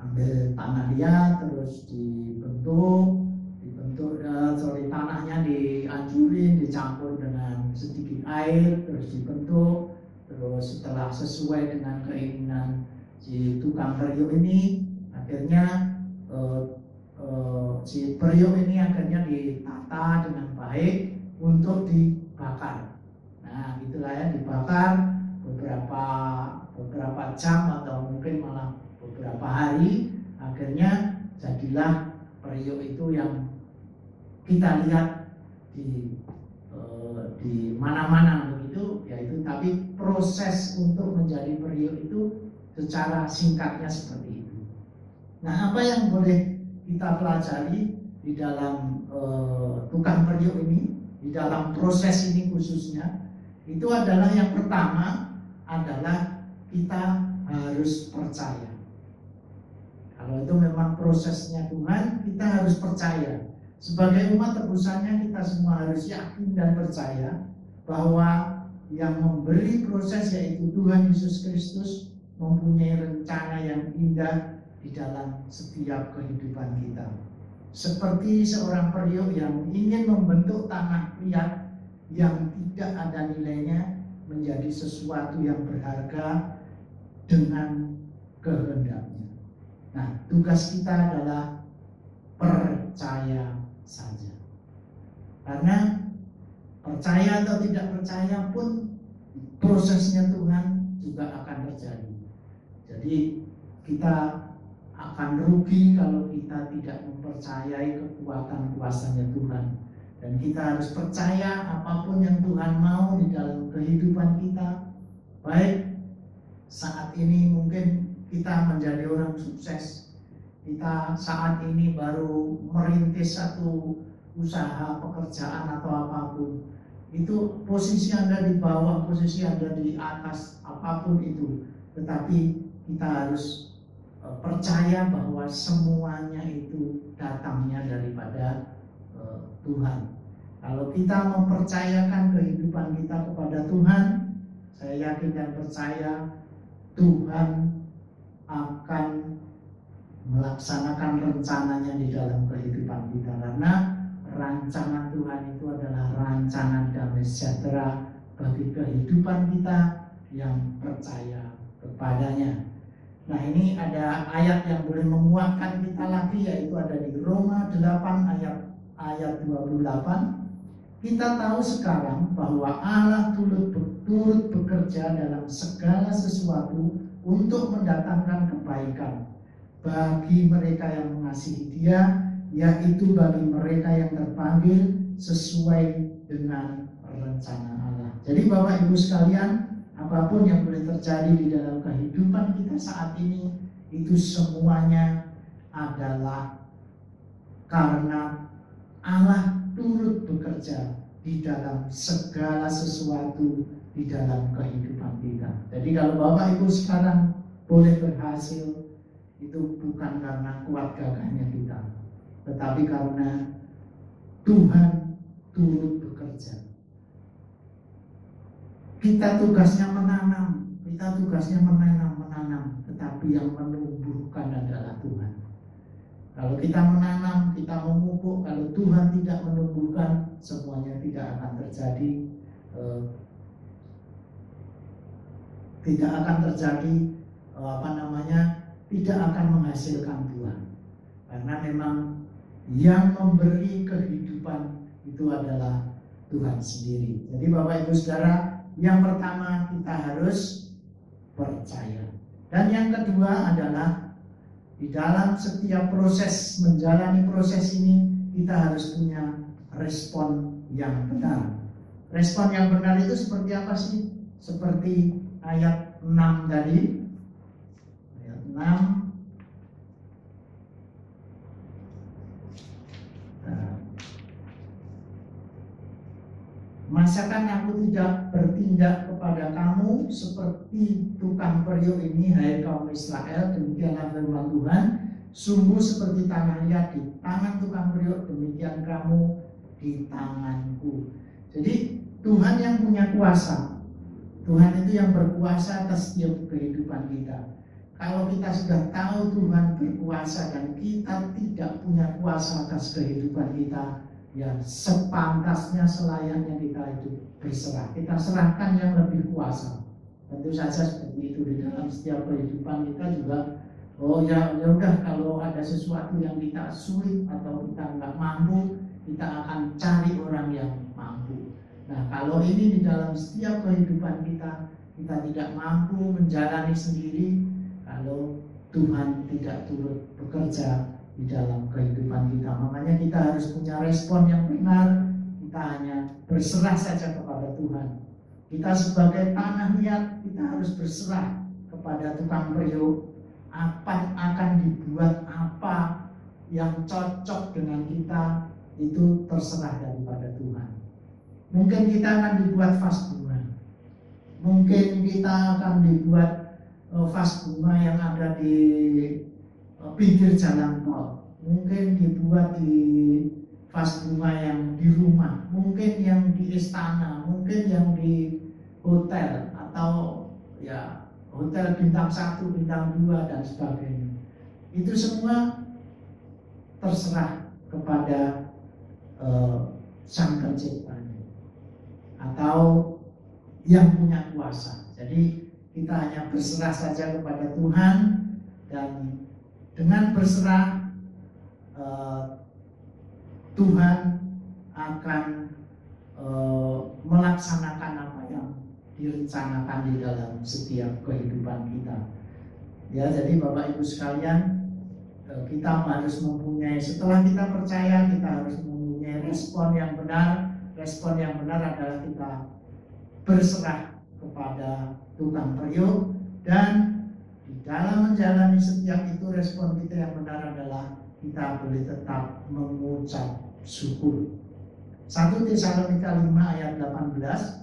ambil tanah liat terus dibentuk, tanahnya dihancurin, dicampur dengan sedikit air, terus dibentuk, terus setelah sesuai dengan keinginan si tukang periuk ini, akhirnya si periuk ini akhirnya ditata dengan baik untuk dibakar. Nah, gitulah ya, dibakar beberapa jam atau mungkin malah beberapa hari, akhirnya jadilah periuk itu yang kita lihat di mana-mana begitu, yaitu. Tapi proses untuk menjadi periuk itu secara singkatnya seperti itu. Nah, apa yang boleh kita pelajari di dalam tukang periuk ini, di dalam proses ini khususnya, itu adalah yang pertama adalah kita harus percaya. Kalau itu memang prosesnya Tuhan, kita harus percaya. Sebagai umat tebusannya, kita semua harus yakin dan percaya bahwa yang memberi proses yaitu Tuhan Yesus Kristus mempunyai rencana yang indah di dalam setiap kehidupan kita. Seperti seorang periuk yang ingin membentuk tanah liat yang tidak ada nilainya menjadi sesuatu yang berharga dengan kehendaknya. Nah, tugas kita adalah percaya saja. Karena percaya atau tidak percaya pun prosesnya Tuhan juga akan terjadi. Jadi kita akan rugi kalau kita tidak mempercayai kekuatan kuasanya Tuhan. Dan kita harus percaya apapun yang Tuhan mau di dalam kehidupan kita. Baik saat ini mungkin kita menjadi orang sukses, kita saat ini baru merintis satu usaha, pekerjaan atau apapun, itu posisi Anda di bawah, posisi Anda di atas, apapun itu, tetapi kita harus percaya bahwa semuanya itu datangnya daripada Tuhan. Kalau kita mempercayakan kehidupan kita kepada Tuhan, saya yakin dan percaya Tuhan akan melaksanakan rencananya di dalam kehidupan kita, karena rancangan Tuhan itu adalah rancangan damai sejahtera bagi kehidupan kita yang percaya kepadanya. Nah, ini ada ayat yang boleh menguatkan kita lagi, yaitu ada di Roma 8 ayat 28. Kita tahu sekarang bahwa Allah turut bekerja dalam segala sesuatu untuk mendatangkan kebaikan bagi mereka yang mengasihi Dia, yaitu bagi mereka yang terpanggil sesuai dengan rencana Allah. Jadi Bapak Ibu sekalian, apapun yang boleh terjadi di dalam kehidupan kita saat ini, itu semuanya adalah karena Allah turut bekerja di dalam segala sesuatu di dalam kehidupan kita. Jadi kalau Bapak Ibu sekarang boleh berhasil, itu bukan karena kuat gagahnya kita, tetapi karena Tuhan turut bekerja. Kita tugasnya menanam, tetapi yang menumbuhkan adalah Tuhan. Kalau kita menanam, kita memupuk, kalau Tuhan tidak menumbuhkan, semuanya tidak akan terjadi. Tidak akan menghasilkan buah. Karena memang yang memberi kehidupan itu adalah Tuhan sendiri. Jadi Bapak Ibu Saudara, yang pertama kita harus percaya. Dan yang kedua adalah di dalam setiap proses, menjalani proses ini, kita harus punya respon yang benar. Respon yang benar itu seperti apa sih? Seperti ayat 6 tadi. Ayat 6. Masakan aku tidak bertindak kepada kamu seperti tukang periuk ini, hai kaum Israel, demikianlah firman Tuhan, sungguh seperti tanah liat di tangan tukang periuk, demikian kamu di tanganku. Jadi Tuhan yang punya kuasa, Tuhan itu yang berkuasa atas setiap kehidupan kita. Kalau kita sudah tahu Tuhan berkuasa dan kita tidak punya kuasa atas kehidupan kita, ya sepantasnya, selayaknya kita itu berserah. Kita serahkan yang lebih kuasa. Tentu saja seperti itu di dalam setiap kehidupan kita juga. Oh ya udah, kalau ada sesuatu yang kita sulit atau kita nggak mampu, kita akan cari orang yang mampu. Nah kalau ini di dalam setiap kehidupan kita tidak mampu menjalani sendiri, kalau Tuhan tidak turut bekerja di dalam kehidupan kita. Makanya kita harus punya respon yang benar. Kita hanya berserah saja kepada Tuhan. Kita sebagai tanah liat, kita harus berserah kepada tukang periuk. Apa akan dibuat, apa yang cocok dengan kita, itu terserah daripada Tuhan. Mungkin kita akan dibuat vas bunga, mungkin kita akan dibuat vas bunga yang ada di pinggir jalan tol, mungkin dibuat di vas bunga yang di rumah, mungkin yang di istana, mungkin yang di hotel atau ya hotel bintang 1, bintang 2 dan sebagainya. Itu semua terserah kepada Sang Penciptanya atau yang punya kuasa. Jadi kita hanya berserah saja kepada Tuhan, dan dengan berserah Tuhan akan melaksanakan apa yang direncanakan di dalam setiap kehidupan kita. Ya, jadi Bapak Ibu sekalian, kita harus mempunyai, setelah kita percaya, kita harus mempunyai respon yang benar. Respon yang benar adalah kita berserah kepada tukang periuk, dan di dalam menjalani setiap itu, respon kita yang benar adalah kita boleh tetap mengucap syukur. 1 Tesalonika 5 ayat 18,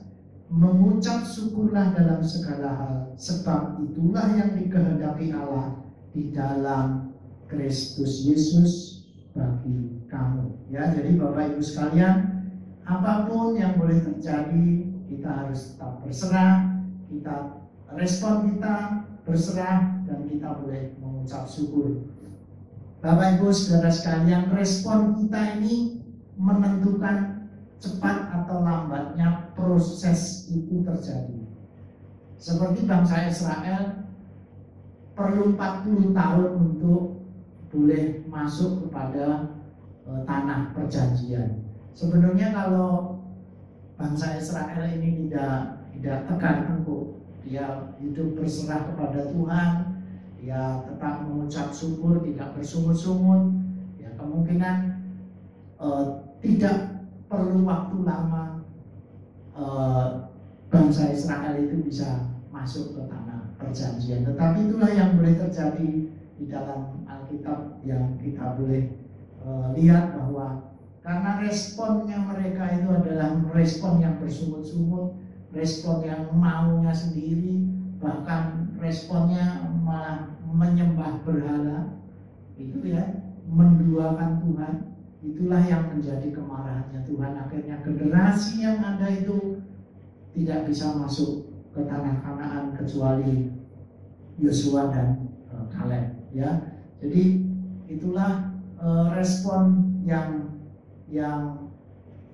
mengucap syukurlah dalam segala hal, sebab itulah yang dikehendaki Allah di dalam Kristus Yesus bagi kamu. Ya, jadi Bapak Ibu sekalian, apapun yang boleh terjadi, kita harus tetap berserah. Kita respon kita berserah, dan kita boleh mengucap syukur. Bapak Ibu saudara sekalian, respon kita ini menentukan cepat atau lambatnya proses itu terjadi. Seperti bangsa Israel perlu 40 tahun untuk boleh masuk kepada tanah perjanjian. Sebenarnya kalau bangsa Israel ini tidak tegar tengkuk, dia hidup berserah kepada Tuhan, dia tetap mengucap syukur, tidak bersungut-sungut, ya kemungkinan tidak perlu waktu lama bangsa Israel itu bisa masuk ke tanah perjanjian. Tetapi itulah yang boleh terjadi di dalam Alkitab yang kita boleh lihat bahwa karena responnya mereka itu adalah respon yang bersungut-sungut, respon yang maunya sendiri, bahkan responnya malah menyembah berhala, itu ya, menduakan Tuhan. Itulah yang menjadi kemarahannya Tuhan. Akhirnya generasi yang ada itu tidak bisa masuk ke tanah Kanaan kecuali Yosua dan Kaleb, ya. Jadi itulah respon yang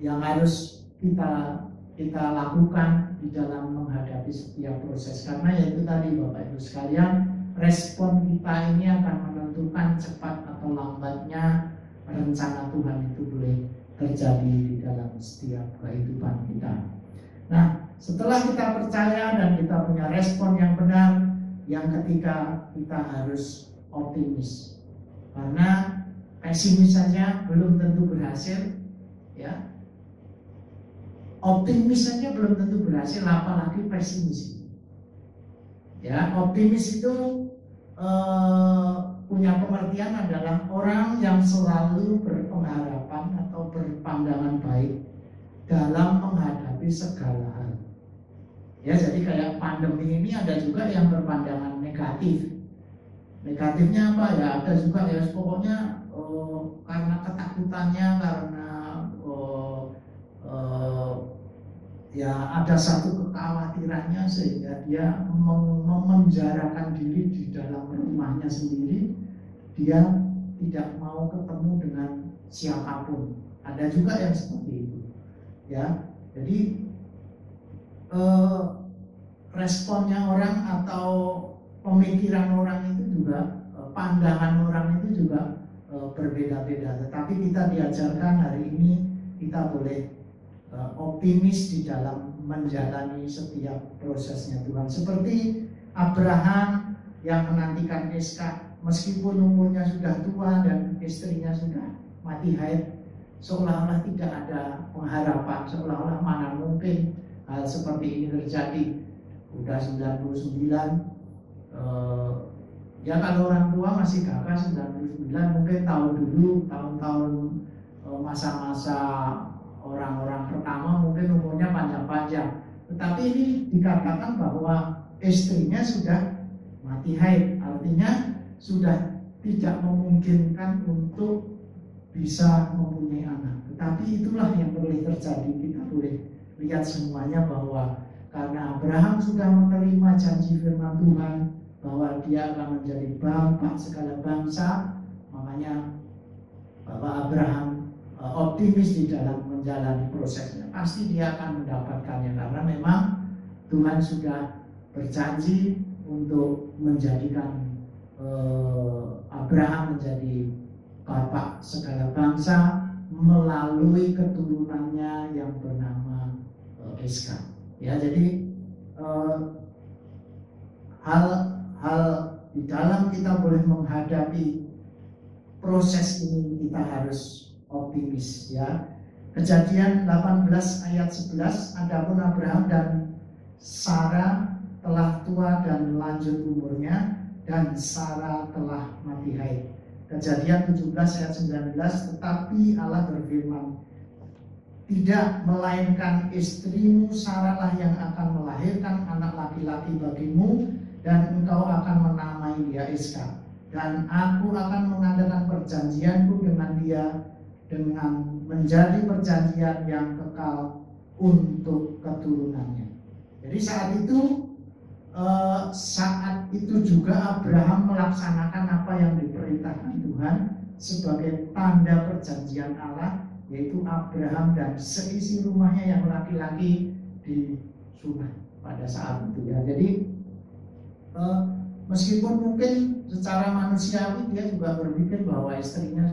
harus kita lakukan di dalam menghadapi setiap proses. Karena yaitu tadi Bapak Ibu sekalian, respon kita ini akan menentukan cepat atau lambatnya rencana Tuhan itu boleh terjadi di dalam setiap kehidupan kita. Nah, setelah kita percaya dan kita punya respon yang benar, yang ketiga kita harus optimis. Karena pesimis saja belum tentu berhasil, ya. Optimis saja belum tentu berhasil, apalagi pesimis. Ya, optimis itu punya pengertian adalah orang yang selalu berpengharapan atau berpandangan baik dalam menghadapi segala hal. Ya, jadi kayak pandemi ini ada juga yang berpandangan negatif. Negatifnya apa ya? Ada juga ya, pokoknya karena ketakutannya, karena ya ada satu kekhawatirannya sehingga dia memenjarakan diri di dalam rumahnya sendiri. Dia tidak mau ketemu dengan siapapun. Ada juga yang seperti itu, ya. Jadi responnya orang atau pemikiran orang itu juga, pandangan orang itu juga berbeda-beda. Tetapi kita diajarkan hari ini kita boleh optimis di dalam menjalani setiap prosesnya Tuhan. Seperti Abraham yang menantikan Iskak, meskipun umurnya sudah tua dan istrinya sudah mati haid, seolah-olah tidak ada pengharapan, seolah-olah mana mungkin hal seperti ini terjadi. Udah 99, ya kalau orang tua masih gagah 99, mungkin tahun dulu, tahun-tahun masa-masa orang-orang pertama mungkin umurnya panjang-panjang. Tetapi ini dikatakan bahwa istrinya sudah mati haid, artinya sudah tidak memungkinkan untuk bisa mempunyai anak. Tetapi itulah yang boleh terjadi. Kita boleh lihat semuanya bahwa karena Abraham sudah menerima janji firman Tuhan bahwa dia akan menjadi bapak segala bangsa, makanya Bapak Abraham optimis di dalam menjalani prosesnya. Pasti dia akan mendapatkannya karena memang Tuhan sudah berjanji untuk menjadikan Abraham menjadi bapak segala bangsa melalui keturunannya yang bernama Iskak. Ya, jadi hal di dalam kita boleh menghadapi proses ini kita harus optimis, ya. Kejadian 18 ayat 11, adapun Abraham dan Sarah telah tua dan lanjut umurnya, dan Sarah telah mati haid. Kejadian 17 ayat 19, tetapi Allah berfirman, tidak, melainkan istrimu Sarah lah yang akan melahirkan anak laki-laki bagimu, dan engkau akan menamai dia Iskak, dan aku akan mengadakan perjanjianku dengan dia dengan menjadi perjanjian yang kekal untuk keturunannya. Jadi saat itu juga Abraham melaksanakan apa yang diperintahkan Tuhan sebagai tanda perjanjian Allah, yaitu Abraham dan seisi rumahnya yang laki-laki disunat pada saat itu, ya. Jadi meskipun mungkin secara manusiawi dia juga berpikir bahwa istrinya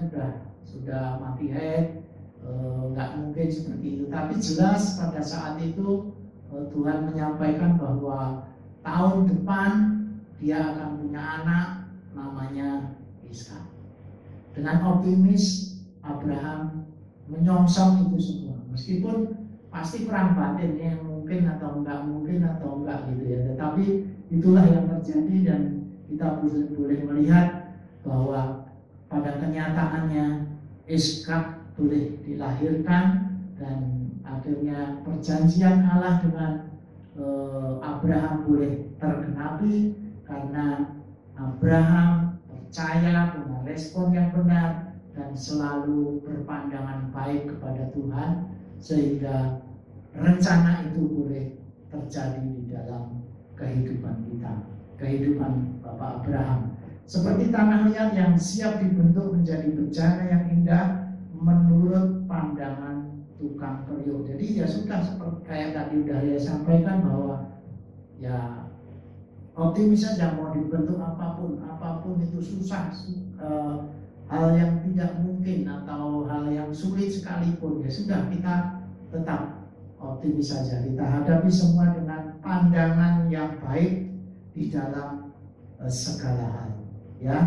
sudah mati haid, nggak mungkin seperti itu. Tapi jelas pada saat itu Tuhan menyampaikan bahwa tahun depan dia akan punya anak namanya Iskak. Dengan optimis Abraham menyongsong itu semua, meskipun pasti perang batin yang mungkin atau enggak gitu ya, tetapi itulah yang terjadi. Dan kita boleh melihat bahwa pada kenyataannya Ishak boleh dilahirkan, dan akhirnya perjanjian Allah dengan Abraham boleh tergenapi karena Abraham percaya, punya respon yang benar, dan selalu berpandangan baik kepada Tuhan, sehingga rencana itu boleh terjadi di dalam kehidupan kita, kehidupan Bapak Abraham. Seperti tanah liat yang siap dibentuk menjadi bejana yang indah menurut pandangan tukang periuk. Jadi ya sudah, seperti kayak tadi udah saya sampaikan, bahwa ya optimis saja, mau dibentuk apapun itu susah, hal yang tidak mungkin atau hal yang sulit sekalipun, ya sudah, kita tetap optimis saja. Kita hadapi semua dengan pandangan yang baik di dalam segala hal, ya.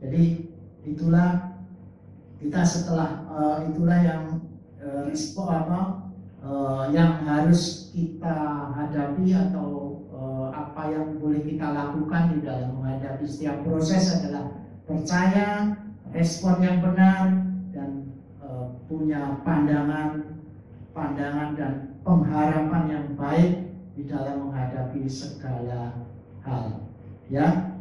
Jadi itulah kita setelah itulah yang yang harus kita hadapi, atau apa yang boleh kita lakukan di dalam menghadapi setiap proses adalah percaya, respon yang benar, dan punya pandangan dan pengharapan yang baik di dalam menghadapi segala hal, ya.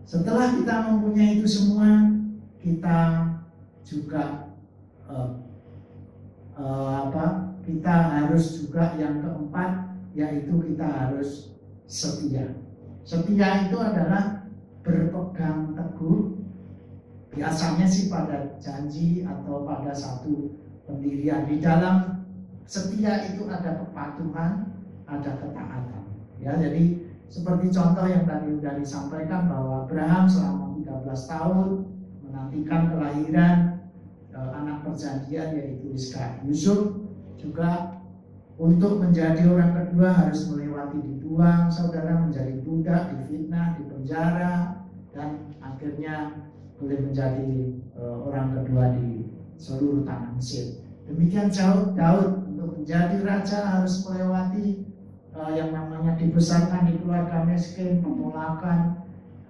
Setelah kita mempunyai itu semua, kita juga kita harus juga yang keempat, yaitu kita harus setia. Setia itu adalah berpegang teguh, biasanya sih pada janji atau pada satu pendirian. Di dalam setia itu ada kepatuhan, ada ketaatan, ya. Jadi seperti contoh yang tadi sudah disampaikan, bahwa Abraham selama 13 tahun menantikan kelahiran anak perjanjian, yaitu Ishak. Yusuf juga untuk menjadi orang kedua harus melewati dibuang, saudara, menjadi budak, difitnah, dipenjara, dan akhirnya boleh menjadi orang kedua di seluruh tanah Mesir. Demikian jauh Daud untuk menjadi raja harus melewati yang namanya dibesarkan di keluarga miskin, penolakan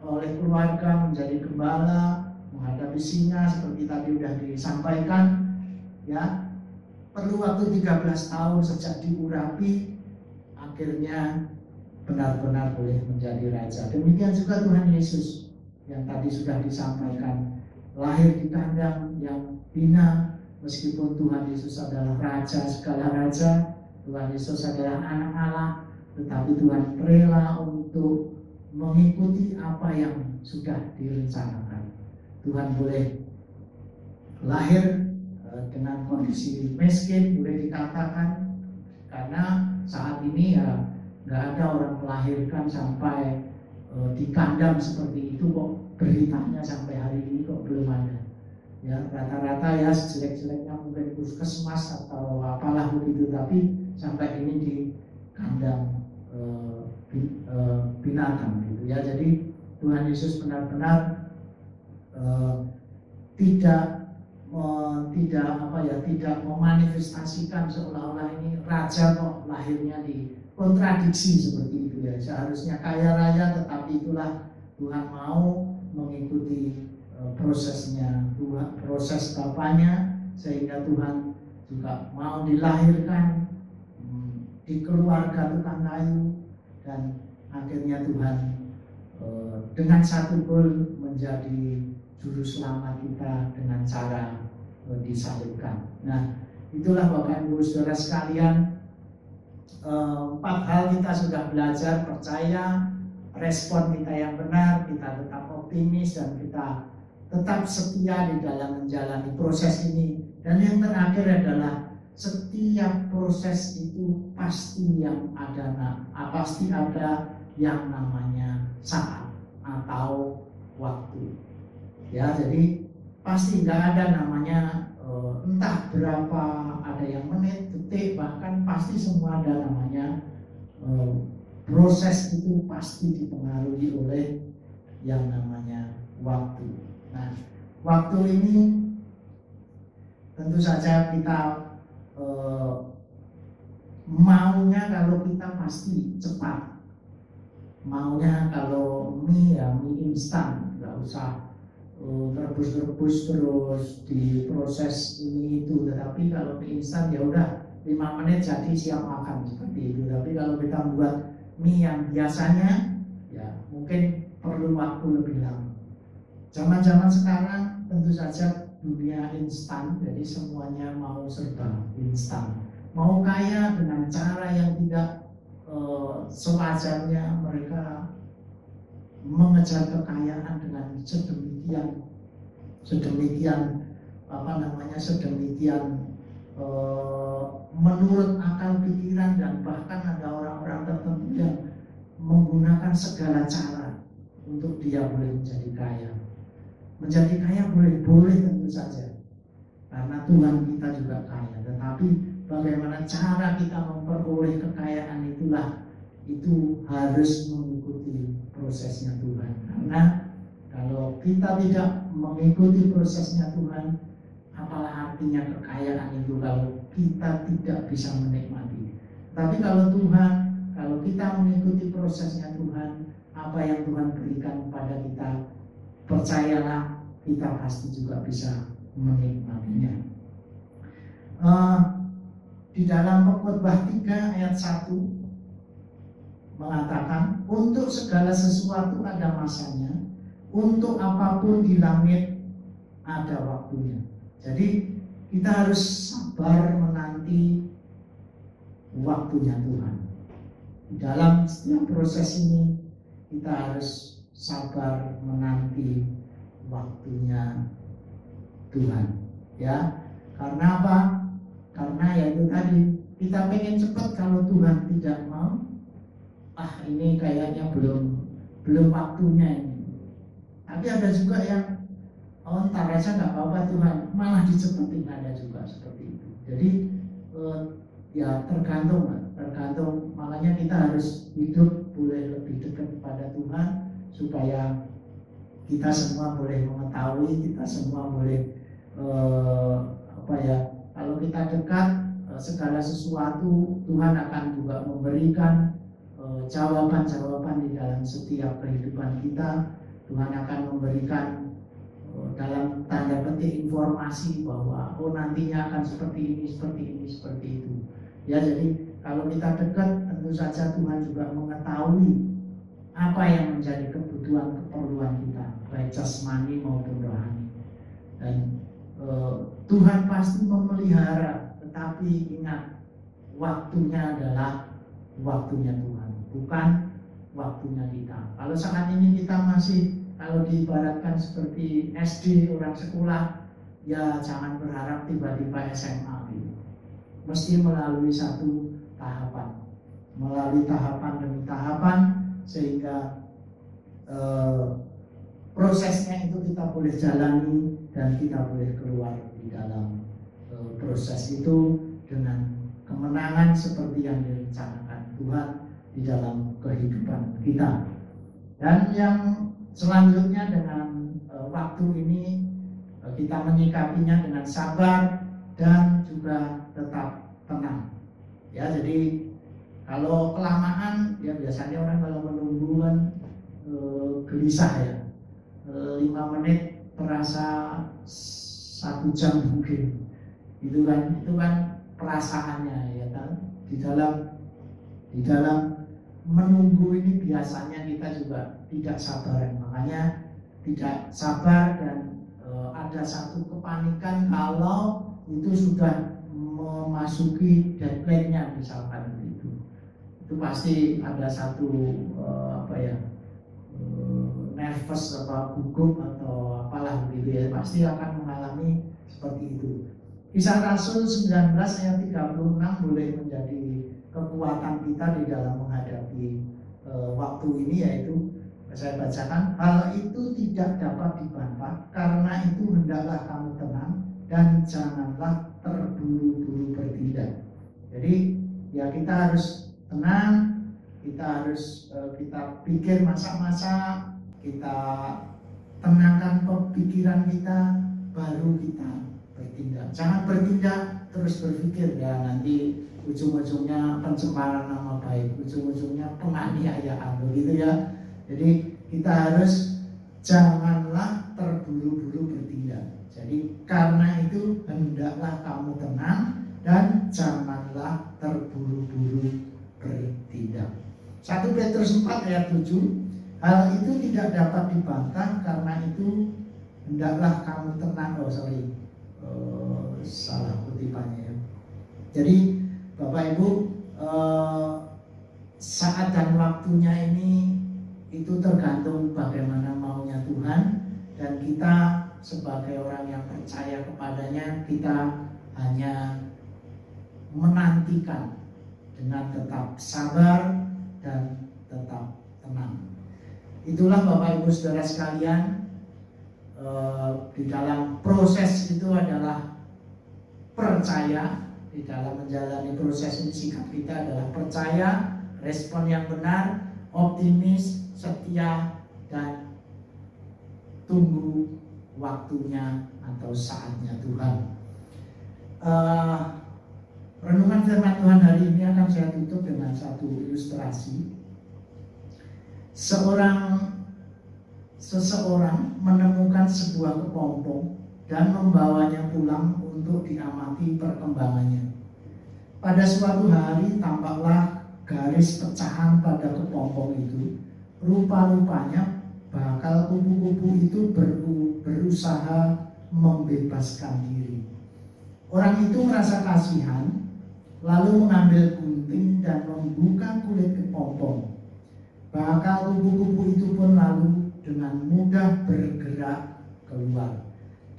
oleh keluarga, menjadi gembala, menghadapi singa seperti tadi sudah disampaikan, ya. Perlu waktu 13 tahun sejak diurapi, akhirnya benar-benar boleh menjadi raja. Demikian juga Tuhan Yesus yang tadi sudah disampaikan, lahir di kandang yang bina, meskipun Tuhan Yesus adalah raja segala raja, Tuhan Yesus adalah anak Allah, tetapi Tuhan rela untuk mengikuti apa yang sudah direncanakan. Tuhan boleh lahir dengan kondisi miskin, boleh dikatakan, karena saat ini ya nggak ada orang melahirkan sampai di kandang seperti itu, kok beritanya sampai hari ini kok belum ada. Ya, rata-rata ya jelek-jeleknya mungkin puskesmas atau apalah begitu, tapi sampai ini di kandang binatang gitu ya. Jadi Tuhan Yesus benar-benar tidak memanifestasikan seolah-olah ini raja kok lahirnya di kontradiksi seperti itu ya. Seharusnya kaya raya, tetapi itulah Tuhan mau mengikuti prosesnya, proses Bapaknya, sehingga Tuhan juga mau dilahirkan di keluarga tukang kayu, dan akhirnya Tuhan dengan satu gol menjadi juru selamat kita dengan cara disalibkan. Nah, itulah Bapak Ibu Saudara sekalian, 4 hal kita sudah belajar: percaya, respon kita yang benar, kita tetap optimis, dan kita tetap setia di dalam menjalani proses ini. Dan yang terakhir adalah setiap proses itu pasti ada yang namanya saat atau waktu. Ya, jadi pasti nggak ada namanya entah berapa, ada yang menit, detik, bahkan pasti semua ada namanya proses itu pasti dipengaruhi oleh yang namanya waktu. Nah, Waktu ini tentu saja kita maunya kalau kita pasti cepat, maunya kalau mie ya mie instan, nggak usah rebus-rebus terus diproses ini itu. Tetapi kalau mie instan ya udah 5 menit jadi siap makan seperti itu. Tapi kalau kita buat mie yang biasanya ya mungkin perlu waktu lebih lama. Zaman-zaman sekarang tentu saja dunia instan, jadi semuanya mau serba instan. Mau kaya dengan cara yang tidak sewajarnya, mereka mengejar kekayaan dengan sedemikian menurut akal pikiran, dan bahkan ada orang-orang tertentu yang menggunakan segala cara untuk dia boleh menjadi kaya. Menjadi kaya boleh tentu saja, karena Tuhan kita juga kaya. Tetapi bagaimana cara kita memperoleh kekayaan itu harus mengikuti prosesnya Tuhan. Karena kalau kita tidak mengikuti prosesnya Tuhan, apalah artinya kekayaan itu kalau kita tidak bisa menikmati. Tapi kalau kita mengikuti prosesnya Tuhan, apa yang Tuhan berikan kepada kita, percayalah kita pasti juga bisa menikmatinya. Di dalam Pengkhotbah 3 ayat 1 mengatakan, untuk segala sesuatu ada masanya, untuk apapun di langit ada waktunya. Jadi kita harus sabar menanti waktunya Tuhan. Di dalam setiap proses ini kita harus sabar menanti waktunya Tuhan. Ya, karena apa? Karena ya itu tadi, kita pengen cepat, kalau Tuhan tidak mau, ini kayaknya belum waktunya ini. Tapi ada juga yang ntar aja nggak apa-apa Tuhan, malah dicepetin, ada juga seperti itu. Jadi ya tergantung, makanya kita harus hidup boleh lebih dekat kepada Tuhan, supaya kita semua boleh mengetahui, kita semua boleh kalau kita dekat, segala sesuatu Tuhan akan juga memberikan jawaban-jawaban di dalam setiap kehidupan kita. Tuhan akan memberikan dalam tanda petik informasi bahwa nantinya akan seperti ini, seperti itu. Ya, jadi kalau kita dekat, tentu saja Tuhan juga mengetahui apa yang menjadi keperluan kita, baik jasmani maupun rohani. Dan Tuhan pasti memelihara, tetapi ingat, waktunya adalah waktunya Tuhan, bukan waktunya kita. Kalau saat ini kita masih, kalau diibaratkan seperti SD, orang sekolah, ya jangan berharap tiba-tiba SMA gitu. Mesti melalui satu tahapan, demi tahapan, sehingga prosesnya itu kita boleh jalani, dan kita boleh keluar di dalam proses itu dengan kemenangan seperti yang direncanakan Tuhan di dalam kehidupan kita. Dan yang selanjutnya, dengan waktu ini kita menyikapinya dengan sabar dan juga tetap tenang. Ya, jadi kalau kelamaan, ya biasanya orang kalau menunggu kan gelisah ya. 5 menit terasa 1 jam mungkin. Itu kan perasaannya, ya kan. Di dalam menunggu ini biasanya kita juga tidak sabaran, makanya tidak sabar, dan ada satu kepanikan kalau itu sudah memasuki deadline-nya, misalkan itu pasti ada satu nervous atau gugup atau apalah begitu ya, pasti akan mengalami seperti itu. Kisah Rasul 19 ayat 36 boleh menjadi kekuatan kita di dalam menghadapi waktu ini, yaitu saya bacakan, hal itu tidak dapat dibantah, karena itu hendaklah kamu tenang dan janganlah terburu-buru bertindak. Jadi ya kita harus tenang, kita harus kita pikir masa-masa, kita tenangkan pikiran kita, baru kita bertindak. Jangan bertindak terus berpikir ya nanti ujung-ujungnya pencemaran nama baik, ujung-ujungnya penganiayaan, begitu ya. Jadi kita harus janganlah terburu-buru bertindak. Jadi karena itu hendaklah kamu tenang dan janganlah terburu-buru bertindak. 1 Petrus 4 ayat 7, hal itu tidak dapat dibantah, karena itu hendaklah kamu tenang. Salah kutipannya ya. Jadi Bapak Ibu, saat dan waktunya ini itu tergantung bagaimana maunya Tuhan, dan kita sebagai orang yang percaya kepadanya, kita hanya menantikan dengan tetap sabar dan tetap tenang. Itulah Bapak Ibu Saudara sekalian, di dalam proses itu adalah percaya. Di dalam menjalani proses ini sikap kita adalah percaya, respon yang benar, optimis, setia, dan tunggu waktunya atau saatnya Tuhan. Renungan firman Tuhan hari ini akan saya tutup dengan satu ilustrasi. Seseorang menemukan sebuah kepompong dan membawanya pulang untuk diamati perkembangannya. Pada suatu hari tampaklah garis pecahan pada kepompong itu. Rupa-rupanya bakal kupu-kupu itu berusaha membebaskan diri. Orang itu merasa kasihan, lalu mengambil gunting dan membuka kulit kepompong. Bakal kupu-kupu itu pun lalu dengan mudah bergerak keluar.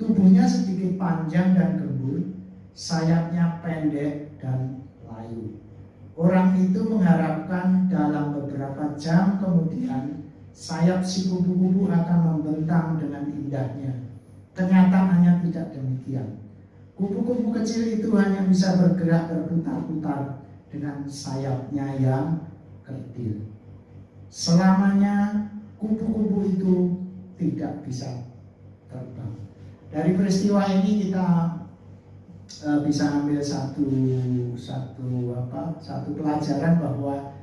Tubuhnya sedikit panjang dan gembur, sayapnya pendek dan layu. Orang itu mengharapkan dalam beberapa jam kemudian sayap si kupu-kupu akan membentang dengan indahnya. Kenyataannya tidak demikian. Kupu-kupu kecil itu hanya bisa bergerak berputar-putar dengan sayapnya yang kerdil. Selamanya kupu-kupu itu tidak bisa terbang. Dari peristiwa ini kita bisa ambil satu pelajaran bahwa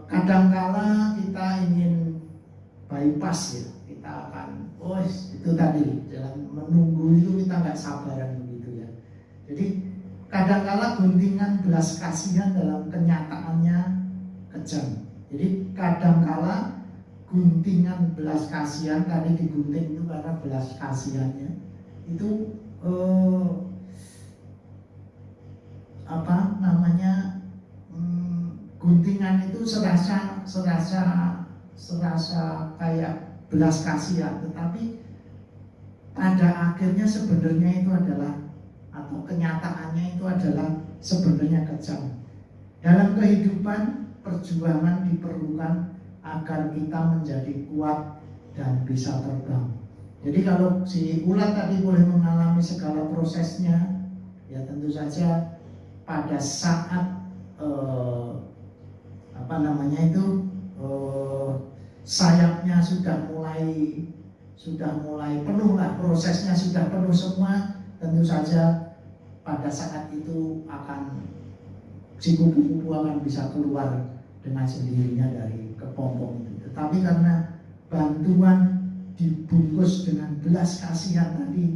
kadangkala kita ingin bypass ya, kita akan itu tadi dalam menunggu itu kita nggak sabaran begitu ya. Jadi kadangkala guntingan belas kasihan dalam kenyataannya kejam. Jadi kadangkala guntingan belas kasihan, tadi digunting itu karena belas kasihannya itu guntingan itu serasa kayak belas kasihan, tetapi pada akhirnya sebenarnya itu adalah, atau kenyataannya itu adalah sebenarnya kejam. Dalam kehidupan perjuangan diperlukan agar kita menjadi kuat dan bisa terbang. Jadi kalau si ulat tadi boleh mengalami segala prosesnya, ya tentu saja pada saat sayapnya sudah mulai penuh lah, prosesnya sudah penuh semua, tentu saja pada saat itu si kupu-kupu akan bisa keluar dengan sendirinya dari kepompong itu. Tetapi karena bantuan dibungkus dengan belas kasihan tadi,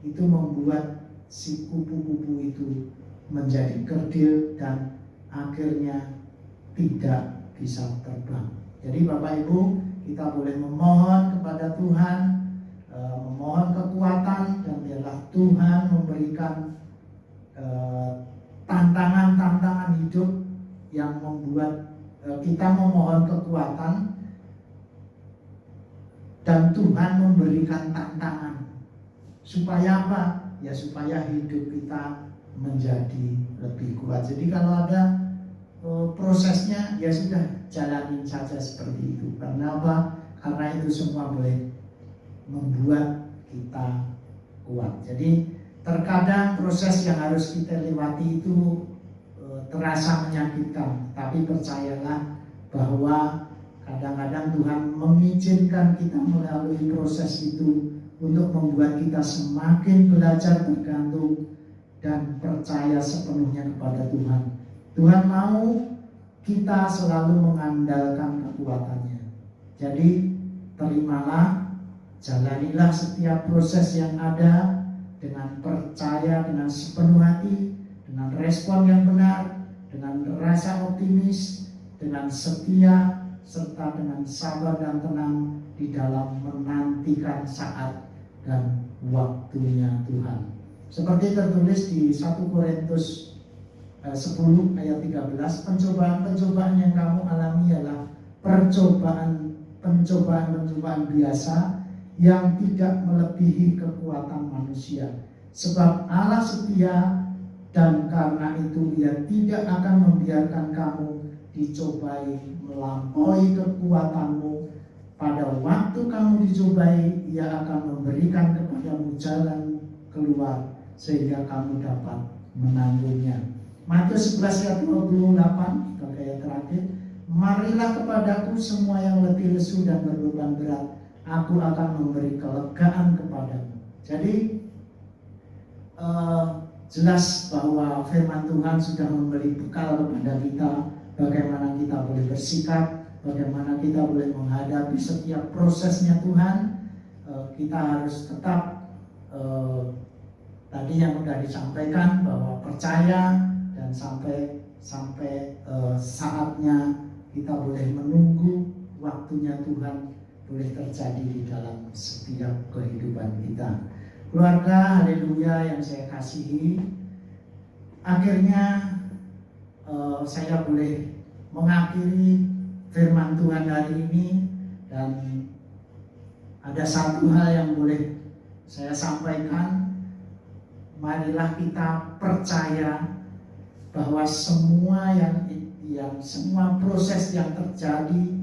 itu membuat si kupu-kupu itu menjadi kerdil dan akhirnya tidak bisa terbang. Jadi Bapak Ibu, kita boleh memohon kepada Tuhan, memohon kekuatan, dan biarlah Tuhan memberikan tantangan-tantangan hidup yang membuat kita memohon kekuatan, dan Tuhan memberikan tantangan. Supaya apa? Ya supaya hidup kita menjadi lebih kuat. Jadi kalau ada prosesnya, ya sudah jalanin saja seperti itu. Karena apa? Karena itu semua boleh membuat kita kuat. Jadi terkadang proses yang harus kita lewati itu terasa menyakitkan, tapi percayalah bahwa Kadang-kadang Tuhan mengizinkan kita melalui proses itu untuk membuat kita semakin belajar bergantung dan percaya sepenuhnya kepada Tuhan. Tuhan mau kita selalu mengandalkan kekuatannya. Jadi terimalah, jalanilah setiap proses yang ada dengan percaya, dengan sepenuh hati, dengan respon yang benar, dengan rasa optimis, dengan setia, serta dengan sabar dan tenang di dalam menantikan saat dan waktunya Tuhan. Seperti tertulis di 1 Korintus 10 ayat 13, pencobaan-pencobaan yang kamu alami ialah pencobaan biasa yang tidak melebihi kekuatan manusia. Sebab Allah setia, dan karena itu Ia tidak akan membiarkan kamu dicobai melampaui kekuatanmu. Pada waktu kamu dicobai, Ia akan memberikan kepadamu jalan keluar sehingga kamu dapat menanggungnya. Matius 11 ayat 28, kita ayat terakhir. Marilah kepadaku semua yang letih lesu dan berbeban berat, aku akan memberi kelegaan kepadamu. Jadi jelas bahwa firman Tuhan sudah memberi bekal kepada kita, bagaimana kita boleh bersikap, bagaimana kita boleh menghadapi setiap prosesnya Tuhan. Kita harus tetap tadi yang sudah disampaikan, bahwa percaya dan sampai saatnya kita boleh menunggu waktunya Tuhan boleh terjadi di dalam setiap kehidupan kita. Keluarga, haleluya yang saya kasihi, akhirnya saya boleh mengakhiri firman Tuhan hari ini, dan ada satu hal yang boleh saya sampaikan. Marilah kita percaya bahwa semua semua proses yang terjadi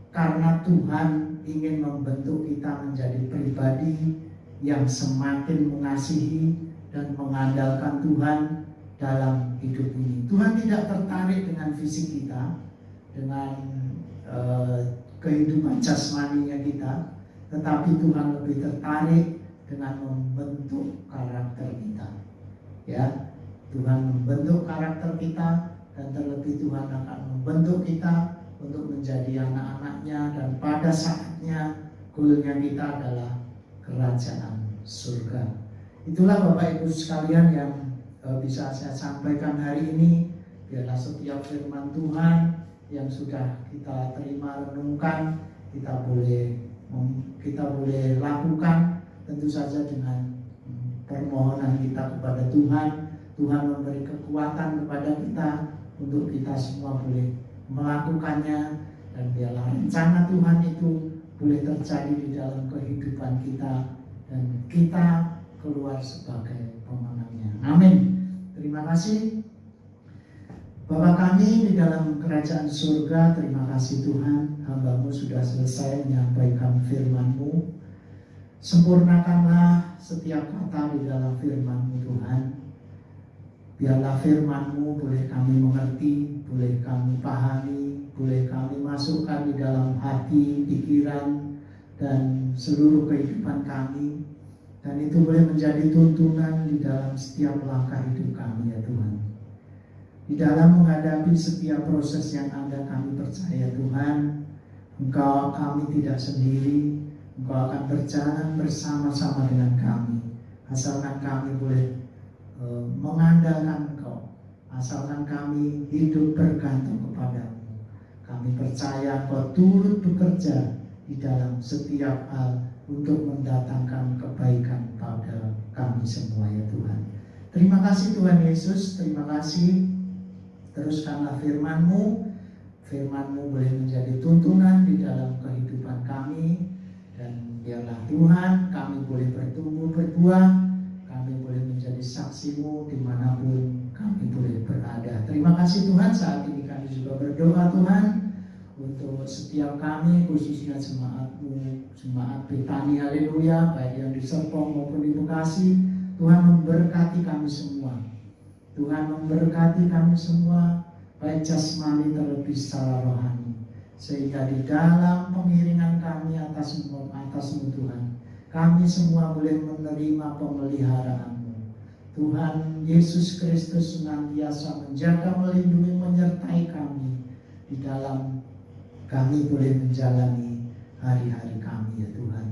karena Tuhan ingin membentuk kita menjadi pribadi yang semakin mengasihi dan mengandalkan Tuhan dalam hidup ini. Tuhan tidak tertarik dengan fisik kita, dengan kehidupan jasmaninya kita, tetapi Tuhan lebih tertarik dengan membentuk karakter kita. Ya, Tuhan membentuk karakter kita, dan terlebih Tuhan akan membentuk kita untuk menjadi anak-anaknya, dan pada saatnya goalnya kita adalah kerajaan surga. Itulah Bapak Ibu sekalian yang bisa saya sampaikan hari ini. Biarlah setiap firman Tuhan yang sudah kita terima, renungkan, kita boleh lakukan, tentu saja dengan permohonan kita kepada Tuhan. Tuhan memberi kekuatan kepada kita untuk kita semua boleh melakukannya, dan biarlah rencana Tuhan itu boleh terjadi di dalam kehidupan kita, dan kita keluar sebagai pemenangnya. Amin. Terima kasih Bapa kami di dalam kerajaan surga. Terima kasih Tuhan, hamba-Mu sudah selesai menyampaikan firman-Mu. Sempurnakanlah setiap kata di dalam firman-Mu Tuhan. Biarlah firman-Mu boleh kami mengerti, boleh kami pahami, boleh kami masukkan di dalam hati, pikiran, dan seluruh kehidupan kami. Dan itu boleh menjadi tuntunan di dalam setiap langkah hidup kami ya Tuhan. Di dalam menghadapi setiap proses yang ada, kami percaya Tuhan, Engkau, kami tidak sendiri. Engkau akan berjalan bersama-sama dengan kami. Asalkan kami boleh mengandalkan Engkau, asalkan kami hidup bergantung kepadamu. Kami percaya Engkau turut bekerja di dalam setiap hal untuk mendatangkan kebaikan pada kami semua ya Tuhan. Terima kasih Tuhan Yesus, terima kasih. Teruskanlah firman-Mu. Firman-Mu boleh menjadi tuntunan di dalam kehidupan kami, dan biarlah Tuhan kami boleh bertumbuh berbuah, kami boleh menjadi saksi-Mu dimanapun kami boleh berada. Terima kasih Tuhan. Saat ini kami juga berdoa Tuhan untuk setiap kami, khususnya jemaat-Mu, jemaat Betani, haleluya, baik yang di Serpong maupun di Bekasi. Tuhan memberkati kami semua. Tuhan memberkati kami semua, baik jasmani terlebih secara rohani. sehingga di dalam pengiringan kami atasmu Tuhan, kami semua boleh menerima pemeliharaan-Mu. Tuhan Yesus Kristus senantiasa menjaga, melindungi, menyertai kami di dalam kami boleh menjalani hari-hari kami, ya Tuhan.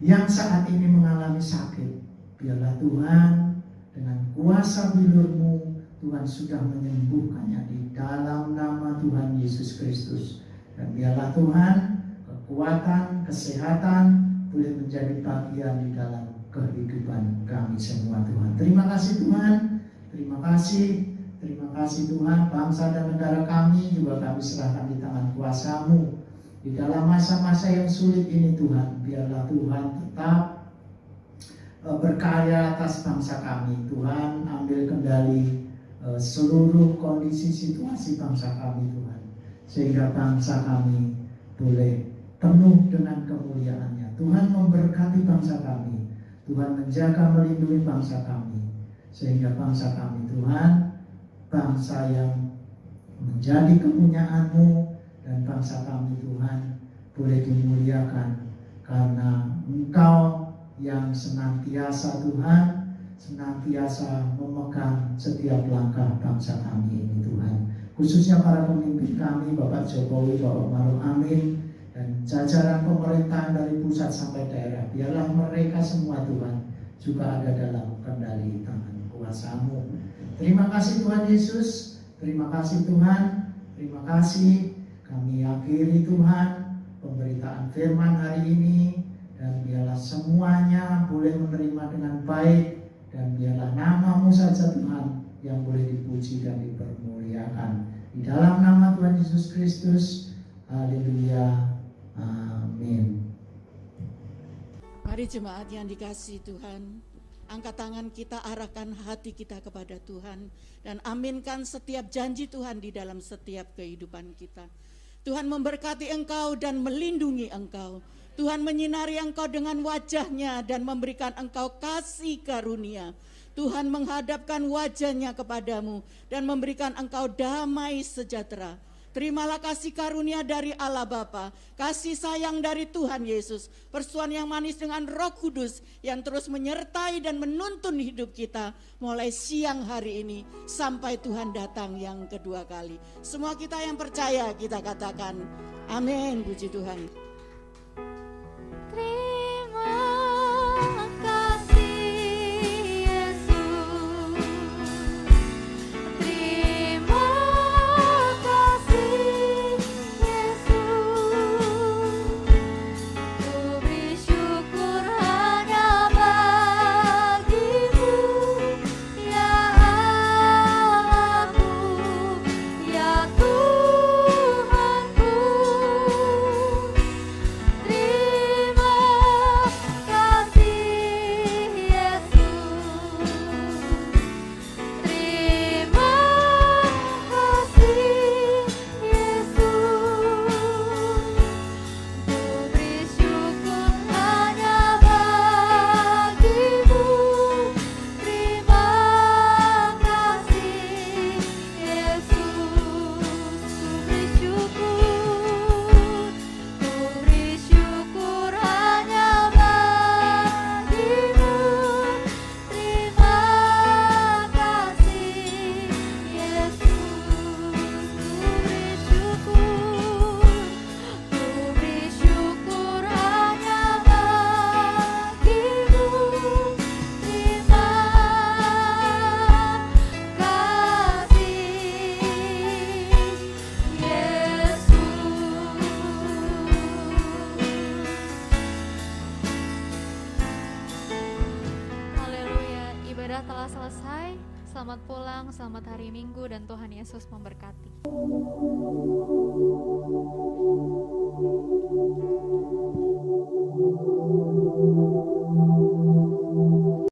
Yang saat ini mengalami sakit, biarlah Tuhan dengan kuasa bilur-Mu, Tuhan sudah menyembuhkannya di dalam nama Tuhan Yesus Kristus. Dan biarlah Tuhan kekuatan, kesehatan boleh menjadi bagian di dalam kehidupan kami semua, Tuhan. Terima kasih Tuhan, terima kasih Tuhan. Bangsa dan negara kami juga kami serahkan di tangan kuasa-Mu. Di dalam masa-masa yang sulit ini Tuhan, biarlah Tuhan tetap berkarya atas bangsa kami. Tuhan ambil kendali seluruh kondisi situasi bangsa kami Tuhan, sehingga bangsa kami boleh penuh dengan kemuliaan-Nya. Tuhan memberkati bangsa kami, Tuhan menjaga, melindungi bangsa kami, sehingga bangsa kami Tuhan, bangsa yang menjadi kepunyaan-Mu, dan bangsa kami Tuhan boleh dimuliakan karena Engkau yang senantiasa Tuhan, senantiasa memegang setiap langkah bangsa kami ini Tuhan. Khususnya para pemimpin kami, Bapak Jokowi, Bapak Maruf Amin, dan jajaran pemerintahan dari pusat sampai daerah. Biarlah mereka semua Tuhan juga ada dalam kendali tangan kuasa-Mu. Terima kasih Tuhan Yesus, terima kasih Tuhan, terima kasih. Kami akhiri Tuhan pemberitaan firman hari ini, dan biarlah semuanya boleh menerima dengan baik, dan biarlah nama-Mu saja Tuhan yang boleh dipuji dan dipermuliakan. Di dalam nama Tuhan Yesus Kristus, haleluya, amin. Mari jemaat yang dikasihi Tuhan, angkat tangan kita, arahkan hati kita kepada Tuhan, dan aminkan setiap janji Tuhan di dalam setiap kehidupan kita. Tuhan memberkati engkau dan melindungi engkau. Tuhan menyinari engkau dengan wajah-Nya dan memberikan engkau kasih karunia. Tuhan menghadapkan wajah-Nya kepadamu dan memberikan engkau damai sejahtera. Terimalah kasih karunia dari Allah Bapa, kasih sayang dari Tuhan Yesus, persuan yang manis dengan Roh Kudus yang terus menyertai dan menuntun hidup kita mulai siang hari ini sampai Tuhan datang yang kedua kali. Semua kita yang percaya kita katakan amin, puji Tuhan. Terima kasih Yesus, terima kasih Yesus, ku beri syukur hanya bagi-Mu, ya Allahku, ya Tuhanku. Terima kasih Yesus, terima kasih Yesus, ku beri syukur hanya bagi-Mu. Terima kasih Yesus, ku beri syukur hanya bagi-Mu. Terima kasih Yesus, ku beri syukur hanya bagi-Mu. Terima kasih Yesus. Haleluya, ibadah telah selesai. Selamat pulang, selamat hari Minggu, dan Tuhan Yesus memberkati.